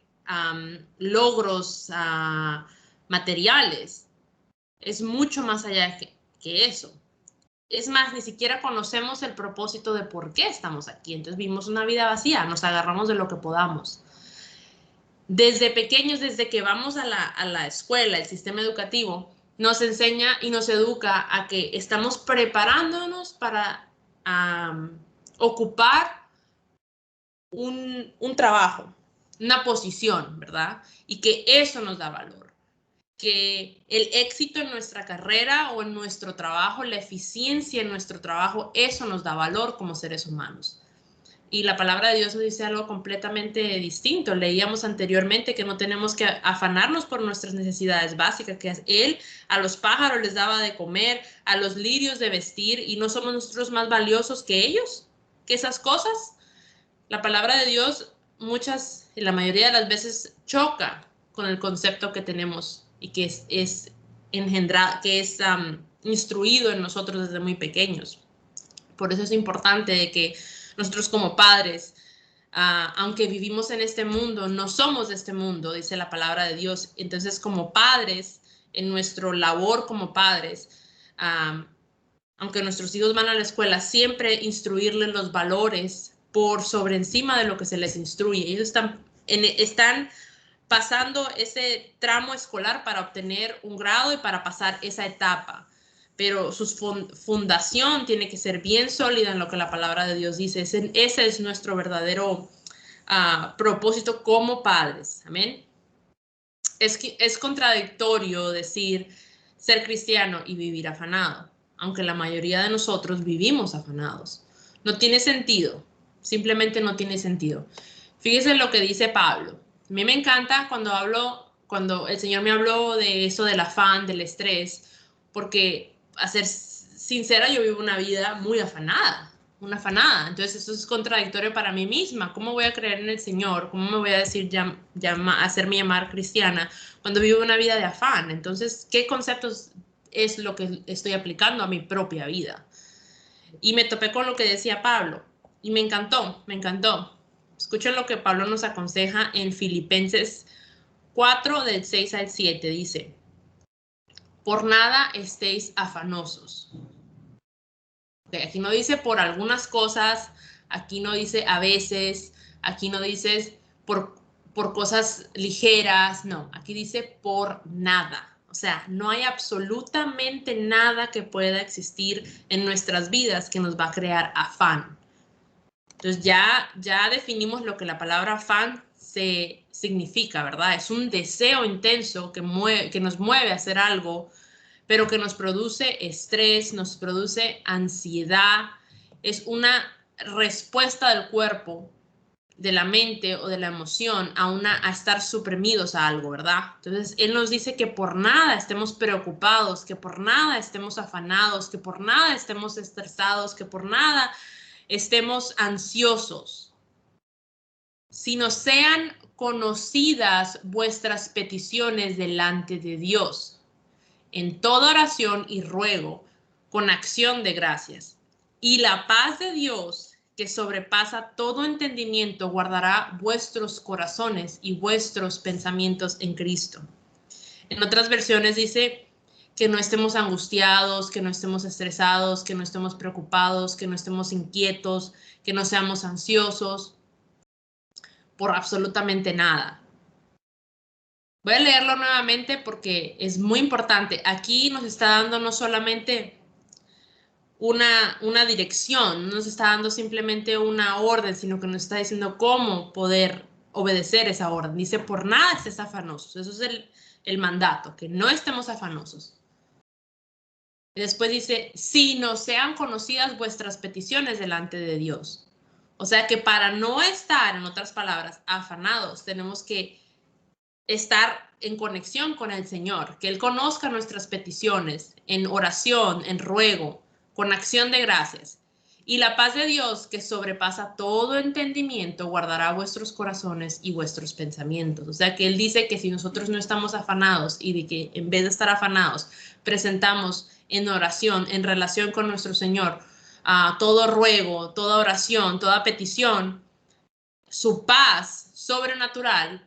logros materiales. Es mucho más allá que eso. Es más, ni siquiera conocemos el propósito de por qué estamos aquí. Entonces vivimos una vida vacía, nos agarramos de lo que podamos. Desde pequeños, desde que vamos a la escuela, el sistema educativo, nos enseña y nos educa a que estamos preparándonos para ocupar un trabajo, una posición, ¿verdad? Y que eso nos da valor. Que el éxito en nuestra carrera o en nuestro trabajo, la eficiencia en nuestro trabajo, eso nos da valor como seres humanos. Y la palabra de Dios nos dice algo completamente distinto. Leíamos anteriormente que no tenemos que afanarnos por nuestras necesidades básicas, que Él a los pájaros les daba de comer, a los lirios de vestir, y no somos nosotros más valiosos que ellos, que esas cosas. La palabra de Dios la mayoría de las veces choca con el concepto que tenemos y que es engendrado, que es instruido en nosotros desde muy pequeños. Por eso es importante de que nosotros como padres, aunque vivimos en este mundo, no somos de este mundo, dice la palabra de Dios. Entonces, como padres, en nuestra labor como padres, aunque nuestros hijos van a la escuela, siempre instruirles los valores por sobre encima de lo que se les instruye. Ellos están pasando ese tramo escolar para obtener un grado y para pasar esa etapa. Pero su fundación tiene que ser bien sólida en lo que la palabra de Dios dice. Ese es nuestro verdadero propósito como padres. Amén. Es contradictorio decir ser cristiano y vivir afanado, aunque la mayoría de nosotros vivimos afanados. No tiene sentido, simplemente no tiene sentido. Fíjese lo que dice Pablo. A mí me encanta cuando el Señor me habló de eso del afán, del estrés, porque a ser sincera, yo vivo una vida muy afanada, una afanada. Entonces eso es contradictorio para mí misma. ¿Cómo voy a creer en el Señor? ¿Cómo me voy a decir hacerme llamar cristiana cuando vivo una vida de afán? Entonces, ¿qué conceptos es lo que estoy aplicando a mi propia vida? Y me topé con lo que decía Pablo y me encantó, me encantó. Escuchen lo que Pablo nos aconseja en Filipenses 4, del 6 al 7. Dice: por nada estéis afanosos. Okay, aquí no dice por algunas cosas, aquí no dice a veces, aquí no dice por cosas ligeras, no, aquí dice por nada. O sea, no hay absolutamente nada que pueda existir en nuestras vidas que nos va a crear afán. Entonces ya definimos lo que la palabra afán significa, ¿verdad? Es un deseo intenso que nos mueve a hacer algo, pero que nos produce estrés, nos produce ansiedad. Es una respuesta del cuerpo, de la mente o de la emoción a estar suprimidos a algo, ¿verdad? Entonces, Él nos dice que por nada estemos preocupados, que por nada estemos afanados, que por nada estemos estresados, que por nada estemos ansiosos, sino sean conocidas vuestras peticiones delante de Dios, en toda oración y ruego, con acción de gracias. Y la paz de Dios, que sobrepasa todo entendimiento, guardará vuestros corazones y vuestros pensamientos en Cristo. En otras versiones dice que no estemos angustiados, que no estemos estresados, que no estemos preocupados, que no estemos inquietos, que no seamos ansiosos por absolutamente nada. Voy a leerlo nuevamente porque es muy importante. Aquí nos está dando no solamente una dirección, no nos está dando simplemente una orden, sino que nos está diciendo cómo poder obedecer esa orden. Dice, por nada estés afanosos. Eso es el mandato, que no estemos afanosos. Y después dice, si no sean conocidas vuestras peticiones delante de Dios. O sea que para no estar, en otras palabras, afanados, tenemos que estar en conexión con el Señor, que Él conozca nuestras peticiones en oración, en ruego, con acción de gracias. Y la paz de Dios, que sobrepasa todo entendimiento, guardará vuestros corazones y vuestros pensamientos. O sea que Él dice que si nosotros no estamos afanados y de que en vez de estar afanados, presentamos en oración, en relación con nuestro Señor, todo ruego, toda oración, toda petición, su paz sobrenatural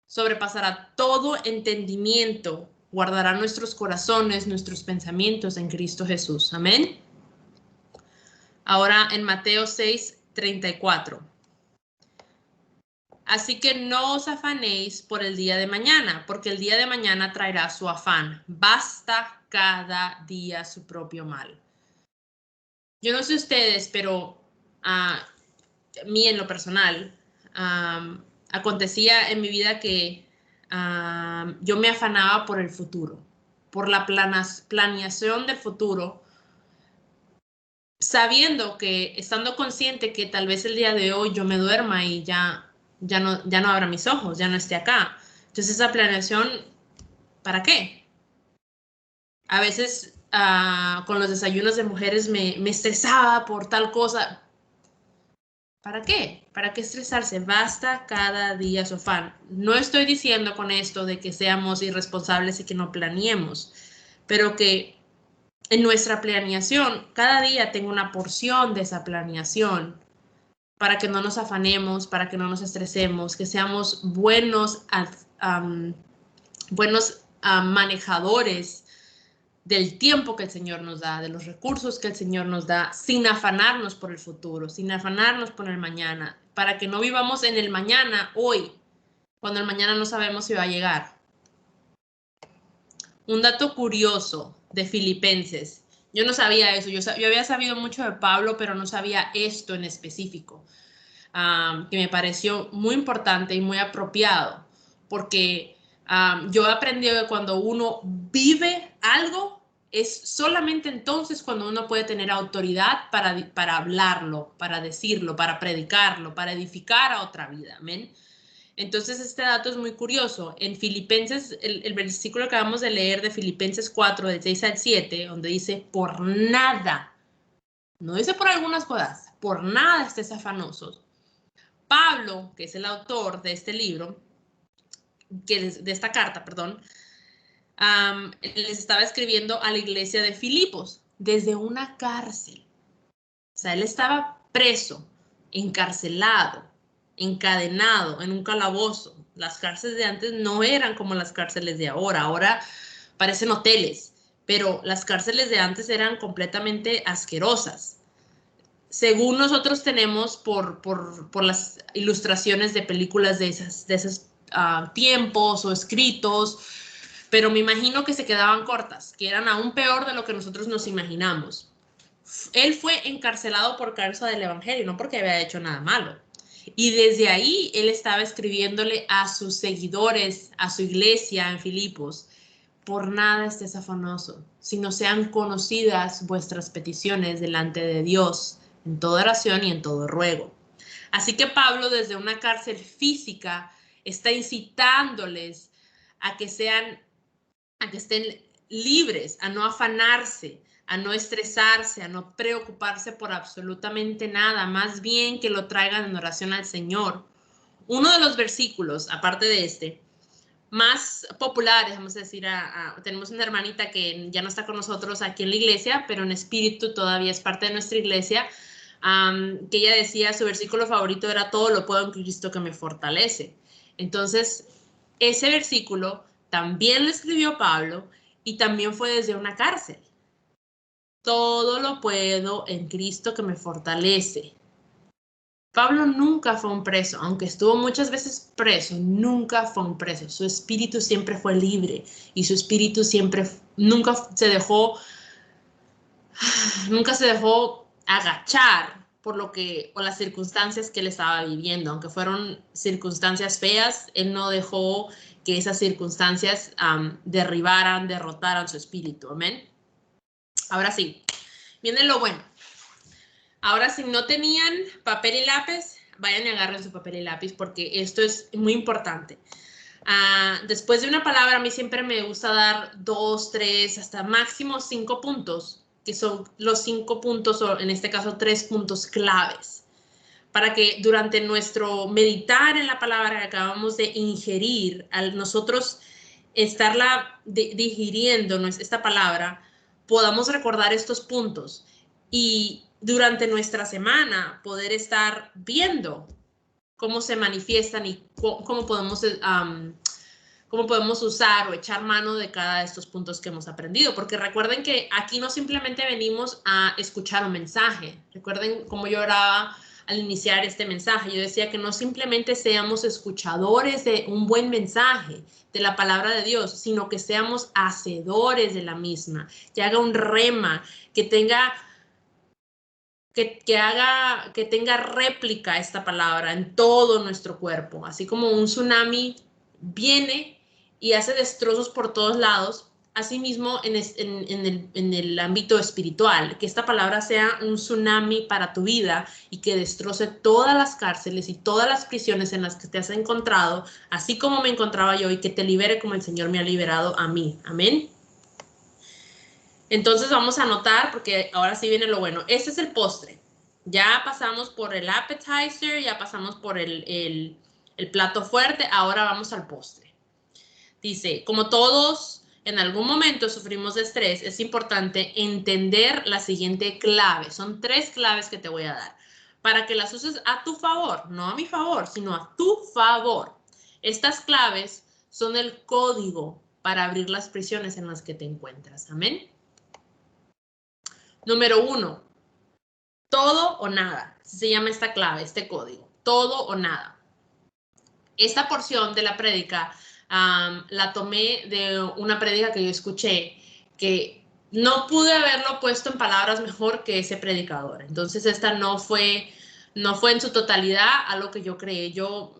sobrepasará todo entendimiento, guardará nuestros corazones, nuestros pensamientos en Cristo Jesús. Amén. Ahora en Mateo 6:34. Así que no os afanéis por el día de mañana, porque el día de mañana traerá su afán. Basta cada día su propio mal. Yo no sé ustedes, pero a mí en lo personal, acontecía en mi vida que yo me afanaba por el futuro, por la planeación del futuro, sabiendo que, estando consciente que tal vez el día de hoy yo me duerma y ya no abra mis ojos, ya no esté acá. Entonces esa planeación, ¿para qué? A veces con los desayunos de mujeres me estresaba por tal cosa. ¿Para qué? ¿Para qué estresarse? Basta cada día su afán. No estoy diciendo con esto de que seamos irresponsables y que no planeemos, pero que en nuestra planeación cada día tenga una porción de esa planeación para que no nos afanemos, para que no nos estresemos, que seamos buenos manejadores del tiempo que el Señor nos da, de los recursos que el Señor nos da, sin afanarnos por el futuro, sin afanarnos por el mañana, para que no vivamos en el mañana hoy, cuando el mañana no sabemos si va a llegar. Un dato curioso de Filipenses. Yo no sabía eso, yo había sabido mucho de Pablo, pero no sabía esto en específico, que me pareció muy importante y muy apropiado, porque yo he aprendido que cuando uno vive algo, es solamente entonces cuando uno puede tener autoridad para hablarlo, para decirlo, para predicarlo, para edificar a otra vida. Amén. Entonces este dato es muy curioso. En Filipenses, el versículo que acabamos de leer de Filipenses 4, del 6 al 7, donde dice, por nada, no dice por algunas cosas, por nada estés afanosos. Pablo, que es el autor de este libro, de esta carta, perdón, les estaba escribiendo a la iglesia de Filipos desde una cárcel. O sea, él estaba preso, encarcelado, encadenado en un calabozo. Las cárceles de antes no eran como las cárceles de ahora. Ahora parecen hoteles, pero las cárceles de antes eran completamente asquerosas. Según nosotros tenemos por las ilustraciones de películas de esos tiempos o escritos, pero me imagino que se quedaban cortas, que eran aún peor de lo que nosotros nos imaginamos. Él fue encarcelado por causa del evangelio, no porque había hecho nada malo. Y desde ahí él estaba escribiéndole a sus seguidores, a su iglesia en Filipos, por nada estés afanoso, sino sean conocidas vuestras peticiones delante de Dios, en toda oración y en todo ruego. Así que Pablo, desde una cárcel física, está incitándoles a que estén libres, a no afanarse, a no estresarse, a no preocuparse por absolutamente nada, más bien que lo traigan en oración al Señor. Uno de los versículos, aparte de este, más populares, vamos a decir, tenemos una hermanita que ya no está con nosotros aquí en la iglesia, pero en espíritu todavía es parte de nuestra iglesia, que ella decía, su versículo favorito era, todo lo puedo en Cristo que me fortalece. Entonces, ese versículo también lo escribió Pablo y también fue desde una cárcel. Todo lo puedo en Cristo que me fortalece. Pablo nunca fue un preso, aunque estuvo muchas veces preso, nunca fue un preso. Su espíritu siempre fue libre y su espíritu nunca se dejó agachar por las circunstancias que él estaba viviendo. Aunque fueron circunstancias feas, él no dejó que esas circunstancias derrotaran su espíritu. Amén. Ahora sí, viene lo bueno. Ahora, si no tenían papel y lápiz, vayan y agarren su papel y lápiz porque esto es muy importante. Después de una palabra, a mí siempre me gusta dar 2, 3, hasta máximo 5 puntos, que son los 5 puntos, o en este caso 3 puntos claves, para que durante nuestro meditar en la palabra que acabamos de ingerir, al nosotros estarla digiriendo esta palabra, podamos recordar estos puntos y durante nuestra semana poder estar viendo cómo se manifiestan y cómo podemos usar o echar mano de cada de estos puntos que hemos aprendido. Porque recuerden que aquí no simplemente venimos a escuchar un mensaje. Recuerden cómo yo oraba al iniciar este mensaje. Yo decía que no simplemente seamos escuchadores de un buen mensaje, de la palabra de Dios, sino que seamos hacedores de la misma, que haga un rema, que tenga réplica esta palabra en todo nuestro cuerpo, así como un tsunami viene y hace destrozos por todos lados. Asimismo, en el ámbito espiritual, que esta palabra sea un tsunami para tu vida y que destroce todas las cárceles y todas las prisiones en las que te has encontrado, así como me encontraba yo, y que te libere como el Señor me ha liberado a mí. Amén. Entonces vamos a anotar, porque ahora sí viene lo bueno. Este es el postre. Ya pasamos por el appetizer, ya pasamos por el plato fuerte, ahora vamos al postre. Dice, como todos en algún momento sufrimos de estrés, es importante entender la siguiente clave. Son 3 claves que te voy a dar, para que las uses a tu favor, no a mi favor, sino a tu favor. Estas claves son el código para abrir las prisiones en las que te encuentras. Amén. Número 1, todo o nada. Así se llama esta clave, este código. Todo o nada. Esta porción de la prédica la tomé de una prédica que yo escuché, que no pude haberlo puesto en palabras mejor que ese predicador. Entonces esta no fue en su totalidad a lo que yo creé. Yo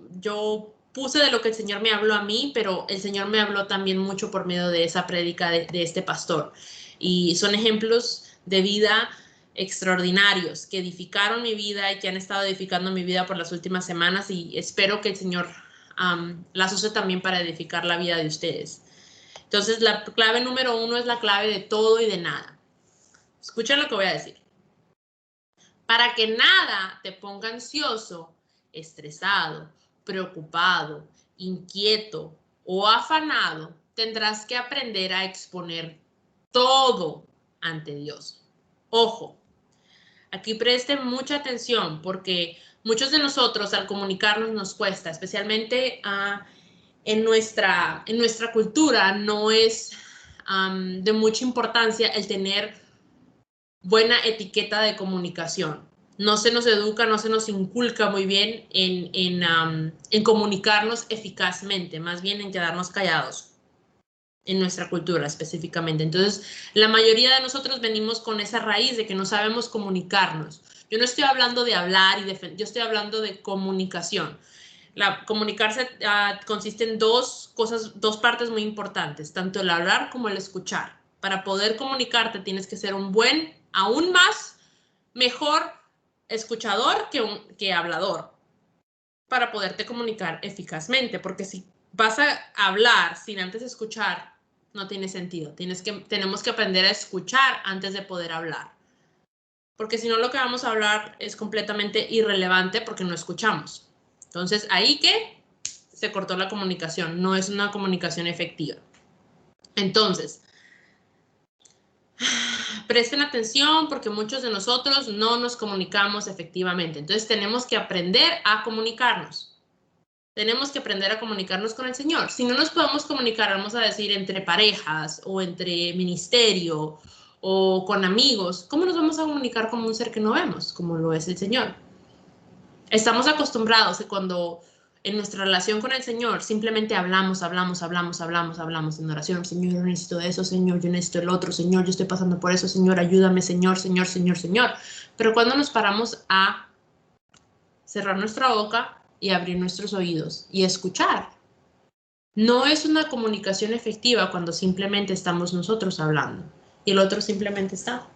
puse de lo que el Señor me habló a mí, pero el Señor me habló también mucho por medio de esa prédica de este pastor. Y son ejemplos de vida extraordinarios que edificaron mi vida y que han estado edificando mi vida por las últimas semanas, y espero que el Señor las use también para edificar la vida de ustedes. Entonces, la clave número 1 es la clave de todo y de nada. Escuchen lo que voy a decir. Para que nada te ponga ansioso, estresado, preocupado, inquieto o afanado, tendrás que aprender a exponer todo ante Dios. Ojo, aquí presten mucha atención, porque muchos de nosotros al comunicarnos nos cuesta, especialmente en nuestra cultura no es de mucha importancia el tener buena etiqueta de comunicación. No se nos educa, no se nos inculca muy bien en comunicarnos eficazmente, más bien en quedarnos callados en nuestra cultura específicamente. Entonces, la mayoría de nosotros venimos con esa raíz de que no sabemos comunicarnos. Yo no estoy hablando de hablar yo estoy hablando de comunicación. Comunicarse consiste en 2 partes muy importantes, tanto el hablar como el escuchar. Para poder comunicarte tienes que ser aún más mejor escuchador que hablador, para poderte comunicar eficazmente, porque si vas a hablar sin antes escuchar, no tiene sentido. Tenemos que aprender a escuchar antes de poder hablar, porque si no, lo que vamos a hablar es completamente irrelevante porque no escuchamos. Entonces, ahí que se cortó la comunicación, no es una comunicación efectiva. Entonces, presten atención, porque muchos de nosotros no nos comunicamos efectivamente. Entonces, tenemos que aprender a comunicarnos. Tenemos que aprender a comunicarnos con el Señor. Si no nos podemos comunicar, vamos a decir, entre parejas o entre ministerio o con amigos, ¿cómo nos vamos a comunicar con un ser que no vemos, como lo es el Señor? Estamos acostumbrados que cuando en nuestra relación con el Señor simplemente hablamos en oración. Señor, yo necesito eso, Señor, yo necesito el otro, Señor, yo estoy pasando por eso, Señor, ayúdame, Señor, Señor, Señor, Señor. Pero cuando nos paramos a cerrar nuestra boca y abrir nuestros oídos y escuchar, no es una comunicación efectiva cuando simplemente estamos nosotros hablando y el otro simplemente está.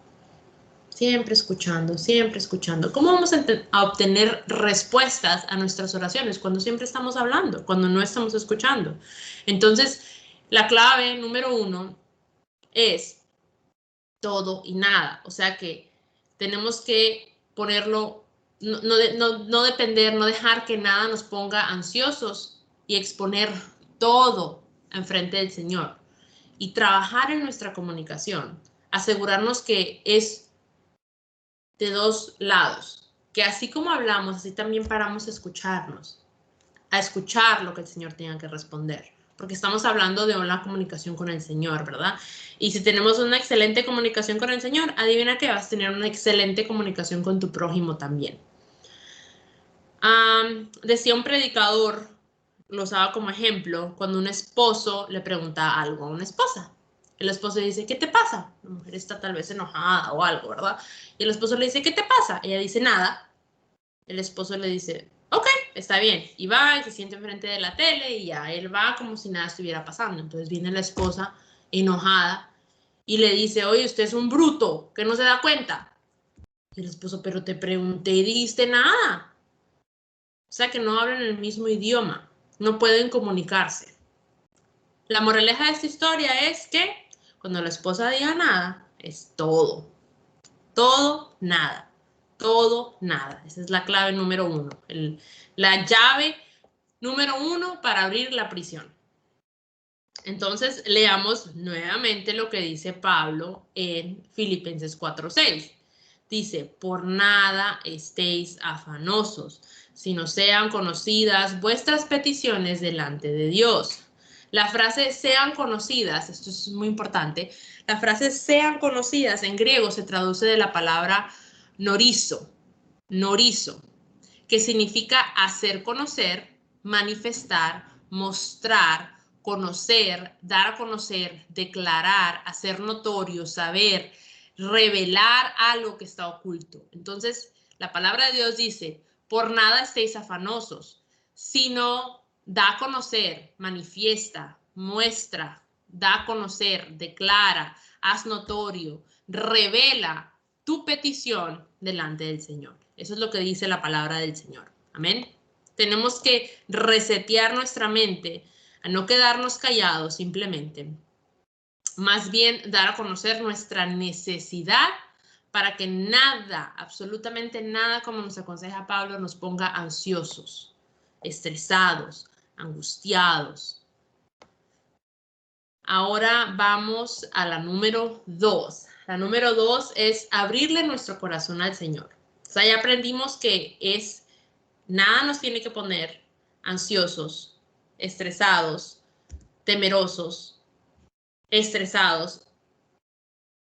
Siempre escuchando, siempre escuchando. ¿Cómo vamos a obtener respuestas a nuestras oraciones cuando siempre estamos hablando, cuando no estamos escuchando? Entonces, la clave número 1 es todo y nada. O sea que tenemos que ponerlo, no depender, no dejar que nada nos ponga ansiosos y exponer todo enfrente del Señor. Y trabajar en nuestra comunicación. Asegurarnos que es de dos lados, que así como hablamos, así también paramos a escucharnos, a escuchar lo que el Señor tenga que responder, porque estamos hablando de una comunicación con el Señor, ¿verdad? Y si tenemos una excelente comunicación con el Señor, adivina que vas a tener una excelente comunicación con tu prójimo también. Decía un predicador, lo usaba como ejemplo, cuando un esposo le pregunta algo a una esposa. El esposo le dice, ¿qué te pasa? La mujer está tal vez enojada o algo, ¿verdad? Y el esposo le dice, ¿qué te pasa? Ella dice, nada. El esposo le dice, ok, está bien. Y va y se siente enfrente de la tele y ya él va como si nada estuviera pasando. Entonces viene la esposa enojada y le dice, oye, usted es un bruto, que no se da cuenta. Y el esposo, pero te pregunté y dijiste nada. O sea que no hablan el mismo idioma, no pueden comunicarse. La moraleja de esta historia es que cuando la esposa diga nada, es todo. Todo, nada. Todo, nada. Esa es la clave número 1. La llave número 1 para abrir la prisión. Entonces, leamos nuevamente lo que dice Pablo en Filipenses 4:6. Dice, por nada estéis afanosos, sino sean conocidas vuestras peticiones delante de Dios. La frase sean conocidas, esto es muy importante, la frase sean conocidas en griego se traduce de la palabra norizo, que significa hacer conocer, manifestar, mostrar, conocer, dar a conocer, declarar, hacer notorio, saber, revelar algo que está oculto. Entonces, la palabra de Dios dice, por nada estéis afanosos, sino da a conocer, manifiesta, muestra, da a conocer, declara, haz notorio, revela tu petición delante del Señor. Eso es lo que dice la palabra del Señor. Amén. Tenemos que resetear nuestra mente a no quedarnos callados simplemente. Más bien dar a conocer nuestra necesidad para que nada, absolutamente nada, como nos aconseja Pablo, nos ponga ansiosos, estresados, angustiados. Ahora vamos a la número 2. La número 2 es abrirle nuestro corazón al Señor. O sea, ya aprendimos que nada nos tiene que poner ansiosos, estresados, temerosos, estresados,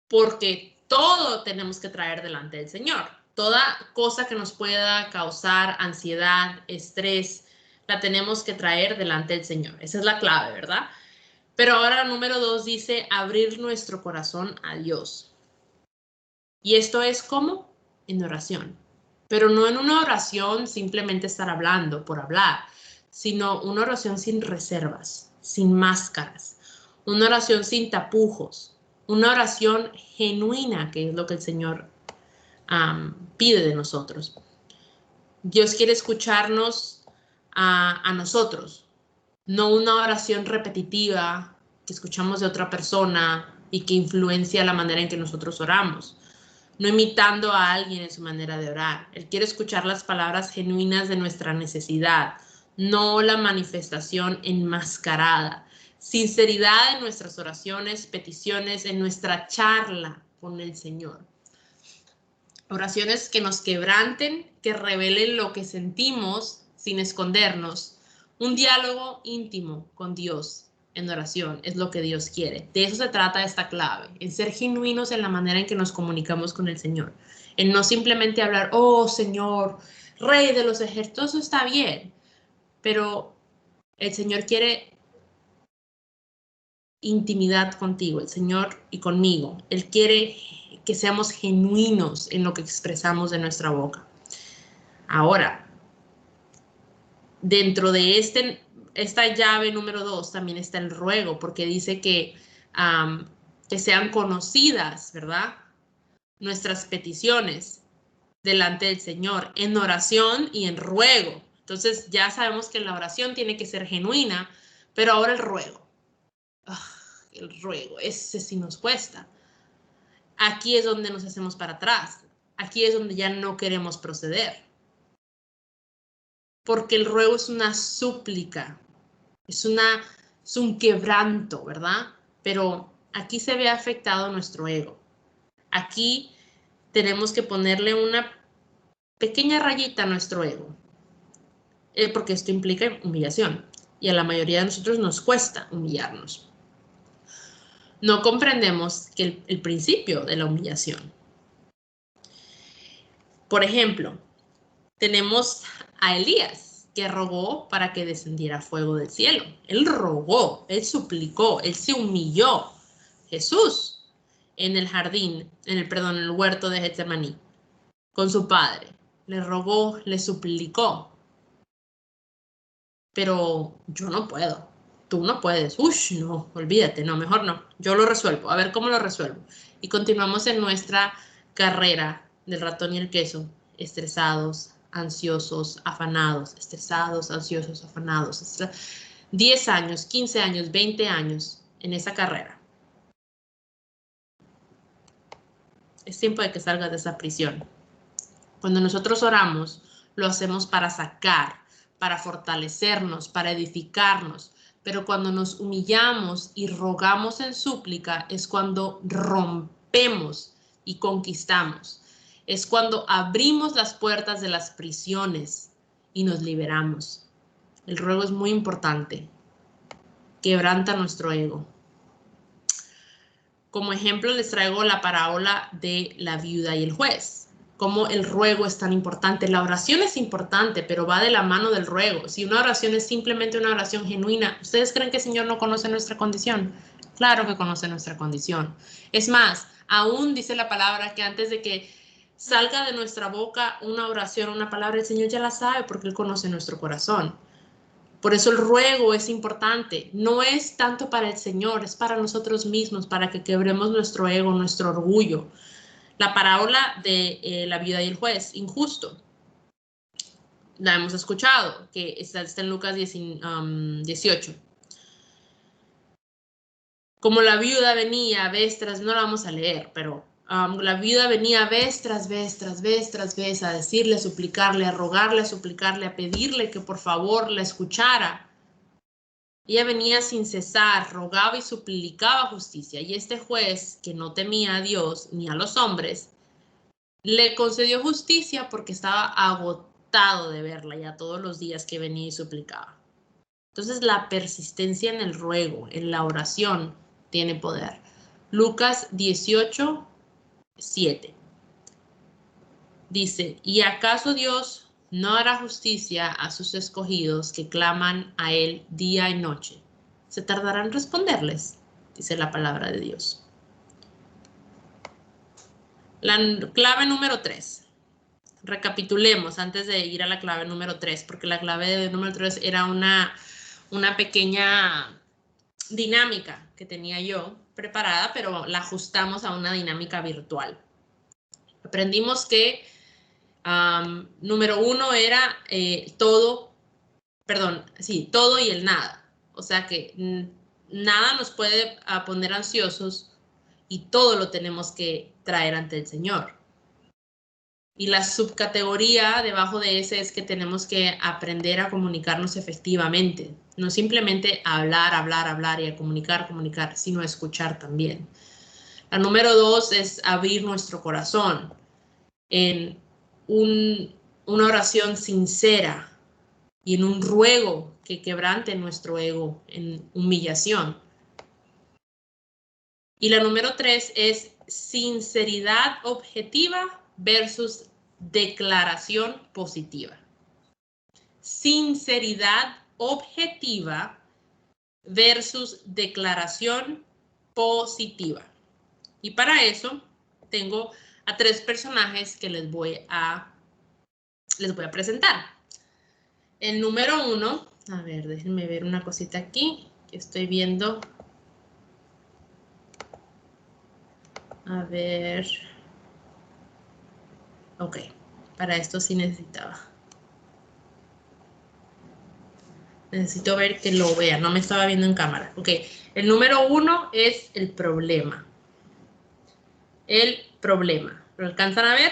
porque todo tenemos que traer delante del Señor. Toda cosa que nos pueda causar ansiedad, estrés, la tenemos que traer delante del Señor. Esa es la clave, ¿verdad? Pero ahora el número 2 dice abrir nuestro corazón a Dios. Y esto es como en oración. Pero no en una oración simplemente estar hablando por hablar, sino una oración sin reservas, sin máscaras, una oración sin tapujos, una oración genuina, que es lo que el Señor pide de nosotros. Dios quiere escucharnos a nosotros, no una oración repetitiva que escuchamos de otra persona y que influencia la manera en que nosotros oramos, no imitando a alguien en su manera de orar. Él quiere escuchar las palabras genuinas de nuestra necesidad, no la manifestación enmascarada. Sinceridad en nuestras oraciones, peticiones, en nuestra charla con el Señor. Oraciones que nos quebranten, que revelen lo que sentimos sin escondernos. Un diálogo íntimo con Dios en oración es lo que Dios quiere. De eso se trata esta clave, en ser genuinos en la manera en que nos comunicamos con el Señor. En no simplemente hablar, oh Señor, Rey de los ejércitos, eso está bien. Pero el Señor quiere intimidad contigo, el Señor y conmigo. Él quiere que seamos genuinos en lo que expresamos de nuestra boca. Ahora, dentro de esta llave número 2 también está el ruego, porque dice que sean conocidas, ¿verdad? nuestras peticiones delante del Señor, en oración y en ruego. Entonces ya sabemos que la oración tiene que ser genuina, pero ahora el ruego. El ruego, ese sí nos cuesta. Aquí es donde nos hacemos para atrás. Aquí es donde ya no queremos proceder. Porque el ruego es una súplica, es un quebranto, ¿verdad? Pero aquí se ve afectado nuestro ego. Aquí tenemos que ponerle una pequeña rayita a nuestro ego, porque esto implica humillación y a la mayoría de nosotros nos cuesta humillarnos. No comprendemos que el principio de la humillación. Por ejemplo, tenemos a Elías, que rogó para que descendiera fuego del cielo. Él rogó, él suplicó, él se humilló. Jesús en el jardín, en el huerto de Getsemaní, con su padre, le rogó, le suplicó. Pero yo no puedo, tú no puedes, no, olvídate, no, mejor no, yo lo resuelvo, a ver cómo lo resuelvo. Y continuamos en nuestra carrera del ratón y el queso, estresados, ansiosos, afanados, estresados, ansiosos, afanados. 10 años, 15 años, 20 años en esa carrera. Es tiempo de que salgas de esa prisión. Cuando nosotros oramos, lo hacemos para sacar, para fortalecernos, para edificarnos. Pero cuando nos humillamos y rogamos en súplica es cuando rompemos y conquistamos. Es cuando abrimos las puertas de las prisiones y nos liberamos. El ruego es muy importante. Quebranta nuestro ego. Como ejemplo les traigo la parábola de la viuda y el juez. Cómo el ruego es tan importante. La oración es importante, pero va de la mano del ruego. Si una oración es simplemente una oración genuina, ¿ustedes creen que el Señor no conoce nuestra condición? Claro que conoce nuestra condición. Es más, aún dice la palabra que antes de que salga de nuestra boca una oración, una palabra, el Señor ya la sabe porque Él conoce nuestro corazón. Por eso el ruego es importante. No es tanto para el Señor, es para nosotros mismos, para que quebremos nuestro ego, nuestro orgullo. La parábola de la viuda y el juez, injusto. La hemos escuchado, que está en Lucas 18. Como la viuda venía vez tras, no la vamos a leer, pero la viuda venía vez tras vez a decirle, a suplicarle, a rogarle, a suplicarle, a pedirle que por favor la escuchara. Ella venía sin cesar, rogaba y suplicaba justicia. Y este juez, que no temía a Dios ni a los hombres, le concedió justicia porque estaba agotado de verla ya todos los días que venía y suplicaba. Entonces la persistencia en el ruego, en la oración, tiene poder. Lucas 18, 7. Dice, ¿y acaso Dios no hará justicia a sus escogidos que claman a Él día y noche? ¿Se tardará en responderles? Dice la palabra de Dios. La clave número 3. Recapitulemos antes de ir a la clave número 3, porque la clave número 3 era una pequeña dinámica que tenía yo preparada, pero la ajustamos a una dinámica virtual. Aprendimos que número 1 era todo y el nada. O sea que nada nos puede poner ansiosos y todo lo tenemos que traer ante el Señor. Y la subcategoría debajo de ese es que tenemos que aprender a comunicarnos efectivamente. No simplemente hablar y a comunicar, sino a escuchar también. La número 2 es abrir nuestro corazón en una oración sincera y en un ruego que quebrante nuestro ego, en humillación. Y la número 3 es sinceridad objetiva versus declaración positiva. Sinceridad objetiva versus declaración positiva. Y para eso tengo a 3 personajes que les voy a presentar. El número 1, a ver, déjenme ver una cosita aquí que estoy viendo. A ver, Ok, para esto sí necesitaba. Necesito ver que lo vean, no me estaba viendo en cámara. Ok, el número 1 es el problema. El problema. ¿Lo alcanzan a ver?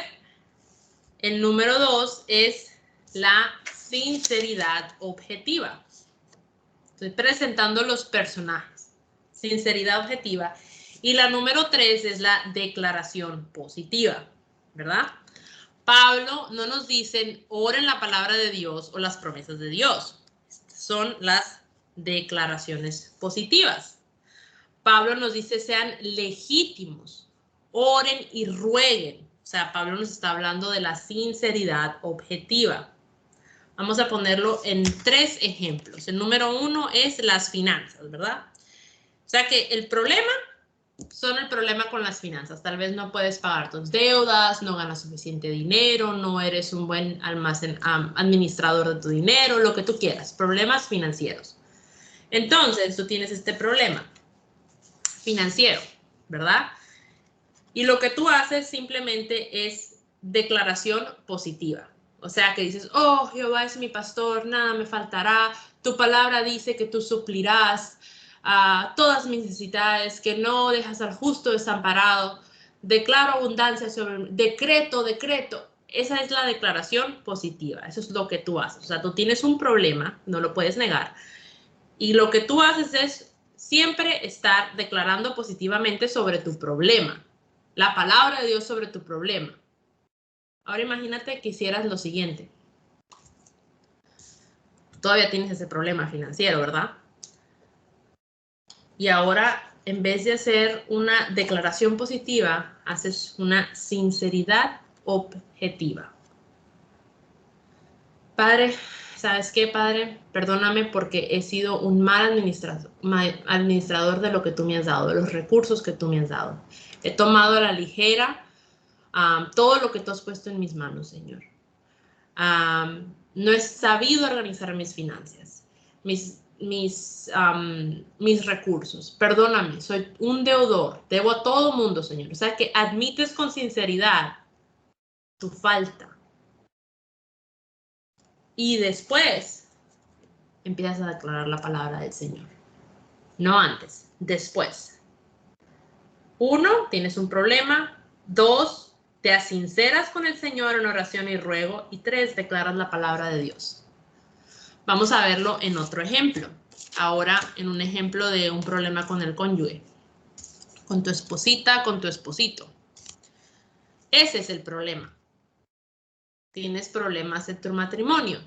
El número 2 es la sinceridad objetiva. Estoy presentando los personajes. Sinceridad objetiva. Y la número 3 es la declaración positiva, ¿verdad? Pablo no nos dice oren la palabra de Dios o las promesas de Dios. Son las declaraciones positivas. Pablo nos dice sean legítimos, oren y rueguen. O sea, Pablo nos está hablando de la sinceridad objetiva. Vamos a ponerlo en 3 ejemplos. El número 1 es las finanzas, ¿verdad? O sea que el problema son el problema con las finanzas. Tal vez no puedes pagar tus deudas, no ganas suficiente dinero, no eres un buen administrador de tu dinero, lo que tú quieras. Problemas financieros. Entonces, tú tienes este problema financiero, ¿verdad? Y lo que tú haces simplemente es declaración positiva. O sea, que dices, oh, Jehová es mi pastor, nada me faltará. Tu palabra dice que tú suplirás todas mis necesidades, que no dejas al justo desamparado. Declaro abundancia sobre... Decreto. Esa es la declaración positiva. Eso es lo que tú haces. O sea, tú tienes un problema, no lo puedes negar. Y lo que tú haces es siempre estar declarando positivamente sobre tu problema. La palabra de Dios sobre tu problema. Ahora imagínate que hicieras lo siguiente. Todavía tienes ese problema financiero, ¿verdad? Y ahora, en vez de hacer una declaración positiva, haces una sinceridad objetiva. Padre, ¿sabes qué, Padre? Perdóname porque he sido un mal administrador de lo que tú me has dado, de los recursos que tú me has dado. He tomado a la ligera todo lo que tú has puesto en mis manos, Señor. No he sabido organizar mis finanzas, mis recursos. Perdóname, soy un deudor, debo a todo mundo, Señor. O sea, que admites con sinceridad tu falta. Y después empiezas a declarar la palabra del Señor. No antes, después. 1, tienes un problema. 2, te asinceras con el Señor en oración y ruego. Y 3, declaras la palabra de Dios. Vamos a verlo en otro ejemplo. Ahora en un ejemplo de un problema con el cónyuge. Con tu esposita, con tu esposito. Ese es el problema. Tienes problemas en tu matrimonio.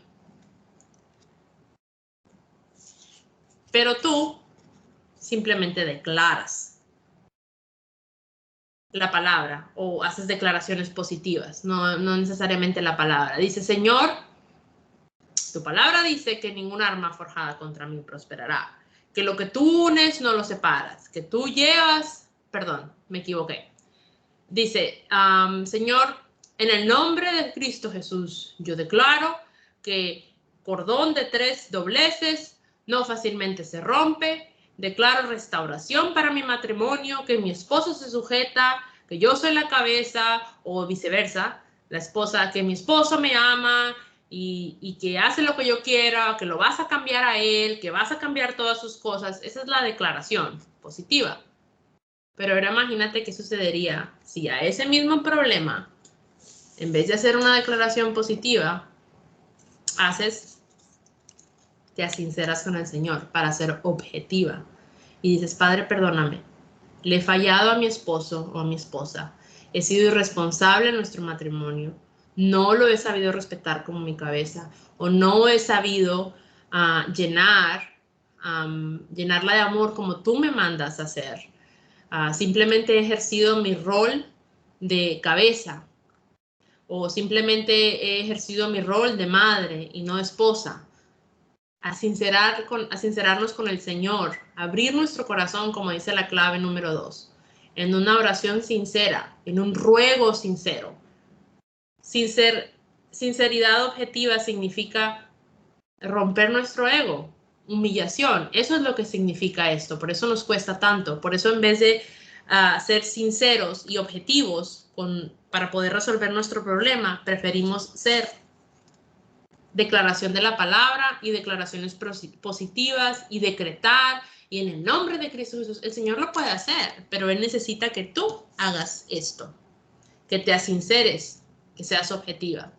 Pero tú simplemente declaras la palabra o haces declaraciones positivas, no necesariamente la palabra. Dice, Señor, tu palabra dice que ningún arma forjada contra mí prosperará, que lo que tú unes no lo separas, que tú llevas, perdón, me equivoqué. Dice, Señor, en el nombre de Cristo Jesús, yo declaro que cordón de 3 dobleces no fácilmente se rompe. Declaro restauración para mi matrimonio, que mi esposo se sujeta, que yo soy la cabeza o viceversa, la esposa, que mi esposo me ama y que hace lo que yo quiera, que lo vas a cambiar a él, que vas a cambiar todas sus cosas. Esa es la declaración positiva. Pero ahora imagínate qué sucedería si a ese mismo problema, en vez de hacer una declaración positiva, te asinceras con el Señor para ser objetiva. Y dices, Padre, perdóname, le he fallado a mi esposo o a mi esposa, he sido irresponsable en nuestro matrimonio, no lo he sabido respetar como mi cabeza, o no he sabido llenarla de amor como tú me mandas a hacer. Simplemente he ejercido mi rol de cabeza, o simplemente he ejercido mi rol de madre y no esposa. A sincerarnos con el Señor, abrir nuestro corazón, como dice la clave número 2, en una oración sincera, en un ruego sincero. Sinceridad objetiva significa romper nuestro ego, humillación. Eso es lo que significa esto, por eso nos cuesta tanto. Por eso en vez de ser sinceros y objetivos para poder resolver nuestro problema, preferimos ser declaración de la palabra y declaraciones positivas y decretar, y en el nombre de Cristo Jesús. El Señor lo puede hacer, pero Él necesita que tú hagas esto, que te sinceres, que seas objetiva.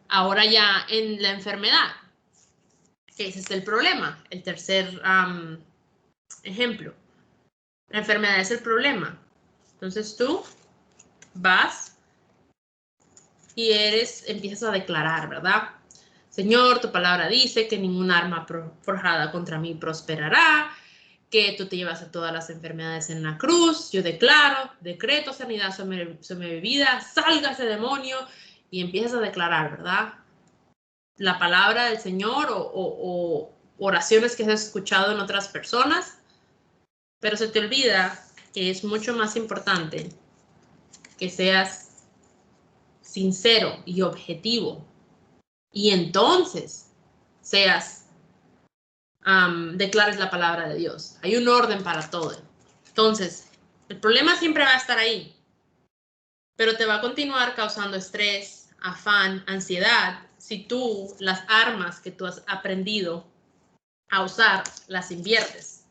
Ahora ya en la enfermedad, ese es el problema, el tercer ejemplo. La enfermedad es el problema. Entonces tú vas y empiezas a declarar, ¿verdad? Señor, tu palabra dice que ningún arma forjada contra mí prosperará, que tú te llevas a todas las enfermedades en la cruz. Yo decreto sanidad sobre mi vida, salga ese demonio, y empiezas a declarar, ¿verdad? La palabra del Señor o oraciones que has escuchado en otras personas, pero se te olvida que es mucho más importante que seas sincero y objetivo, y entonces declares la palabra de Dios. Hay un orden para todo. Entonces, el problema siempre va a estar ahí, pero te va a continuar causando estrés, afán, ansiedad, si tú las armas que tú has aprendido a usar las inviertes.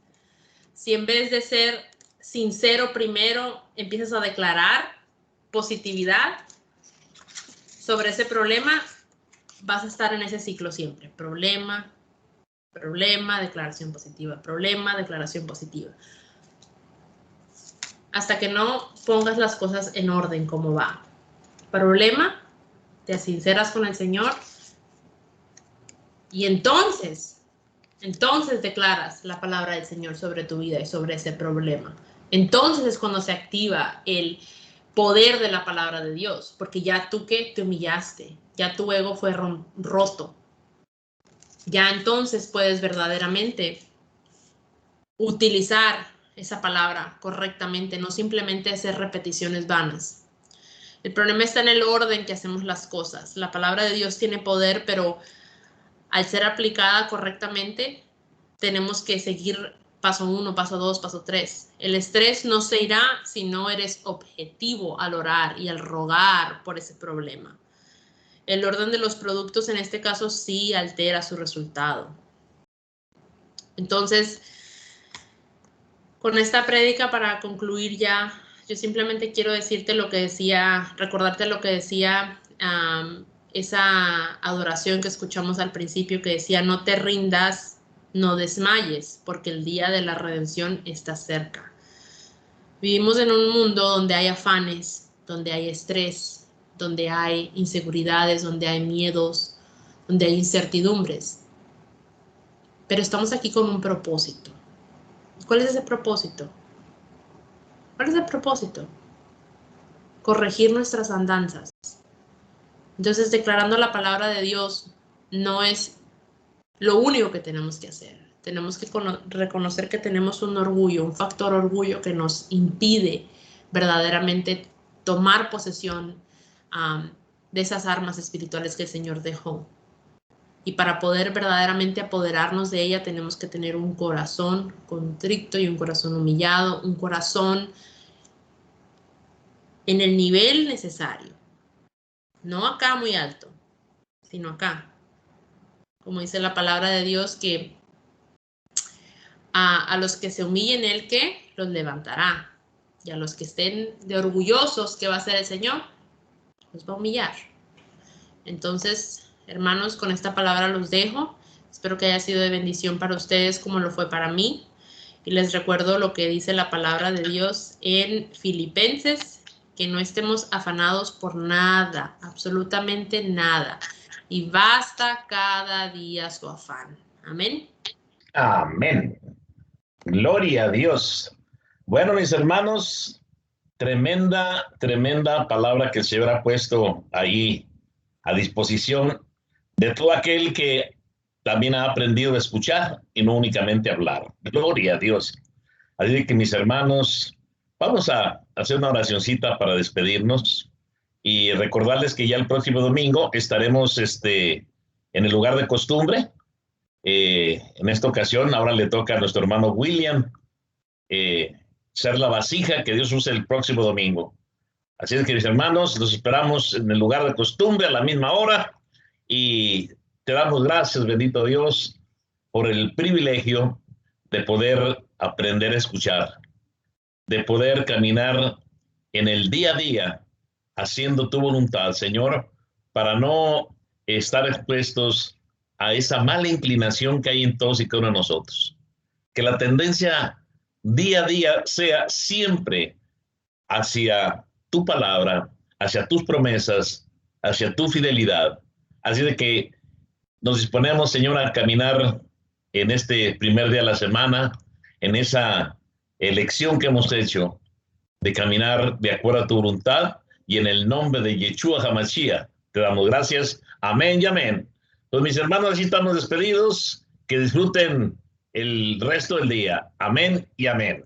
Si en vez de ser sincero primero empiezas a declarar positividad sobre ese problema, vas a estar en ese ciclo siempre. Problema, declaración positiva, problema, declaración positiva. Hasta que no pongas las cosas en orden como va. Problema, te sinceras con el Señor y entonces declaras la palabra del Señor sobre tu vida y sobre ese problema. Entonces es cuando se activa el poder de la palabra de Dios, porque ya tú te humillaste, ya tu ego fue roto. Ya entonces puedes verdaderamente utilizar esa palabra correctamente, no simplemente hacer repeticiones vanas. El problema está en el orden que hacemos las cosas. La palabra de Dios tiene poder, pero al ser aplicada correctamente, tenemos que seguir paso 1, paso 2, paso 3. El estrés no se irá si no eres objetivo al orar y al rogar por ese problema. El orden de los productos en este caso sí altera su resultado. Entonces, con esta prédica para concluir ya, yo simplemente quiero decirte recordarte lo que decía esa adoración que escuchamos al principio, que decía: no te rindas, no desmayes, porque el día de la redención está cerca. Vivimos en un mundo donde hay afanes, donde hay estrés, donde hay inseguridades, donde hay miedos, donde hay incertidumbres. Pero estamos aquí con un propósito. ¿Cuál es ese propósito? ¿Cuál es el propósito? Corregir nuestras andanzas. Entonces, declarando la palabra de Dios no es lo único que tenemos que hacer. Tenemos que reconocer que tenemos un orgullo, un factor orgullo que nos impide verdaderamente tomar posesión de esas armas espirituales que el Señor dejó. Y para poder verdaderamente apoderarnos de ella, tenemos que tener un corazón contrito y un corazón humillado, un corazón en el nivel necesario. No acá muy alto, sino acá. Como dice la palabra de Dios, que a los que se humillen Él, ¿qué? Los levantará. Y a los que estén de orgullosos, ¿qué va a hacer el Señor? Los va a humillar. Entonces, hermanos, con esta palabra los dejo. Espero que haya sido de bendición para ustedes como lo fue para mí. Y les recuerdo lo que dice la palabra de Dios en Filipenses, que no estemos afanados por nada, absolutamente nada. Y basta cada día su afán. Amén. Amén. Gloria a Dios. Bueno, mis hermanos, tremenda palabra que el Señor ha puesto ahí a disposición de todo aquel que también ha aprendido a escuchar y no únicamente hablar. Gloria a Dios. Así que, mis hermanos, vamos a hacer una oracioncita para despedirnos y recordarles que ya el próximo domingo estaremos en el lugar de costumbre. En esta ocasión, ahora le toca a nuestro hermano William ser la vasija que Dios use el próximo domingo. Así es que, mis hermanos, los esperamos en el lugar de costumbre a la misma hora y te damos gracias, bendito Dios, por el privilegio de poder aprender a escuchar, de poder caminar en el día a día haciendo tu voluntad, Señor, para no estar expuestos a esa mala inclinación que hay en todos y cada uno de nosotros. Que la tendencia día a día sea siempre hacia tu palabra, hacia tus promesas, hacia tu fidelidad. Así de que nos disponemos, Señor, a caminar en este primer día de la semana, en esa elección que hemos hecho de caminar de acuerdo a tu voluntad, y en el nombre de Yeshua HaMashiach te damos gracias. Amén y amén. Pues mis hermanos, así estamos despedidos. Que disfruten el resto del día. Amén y amén.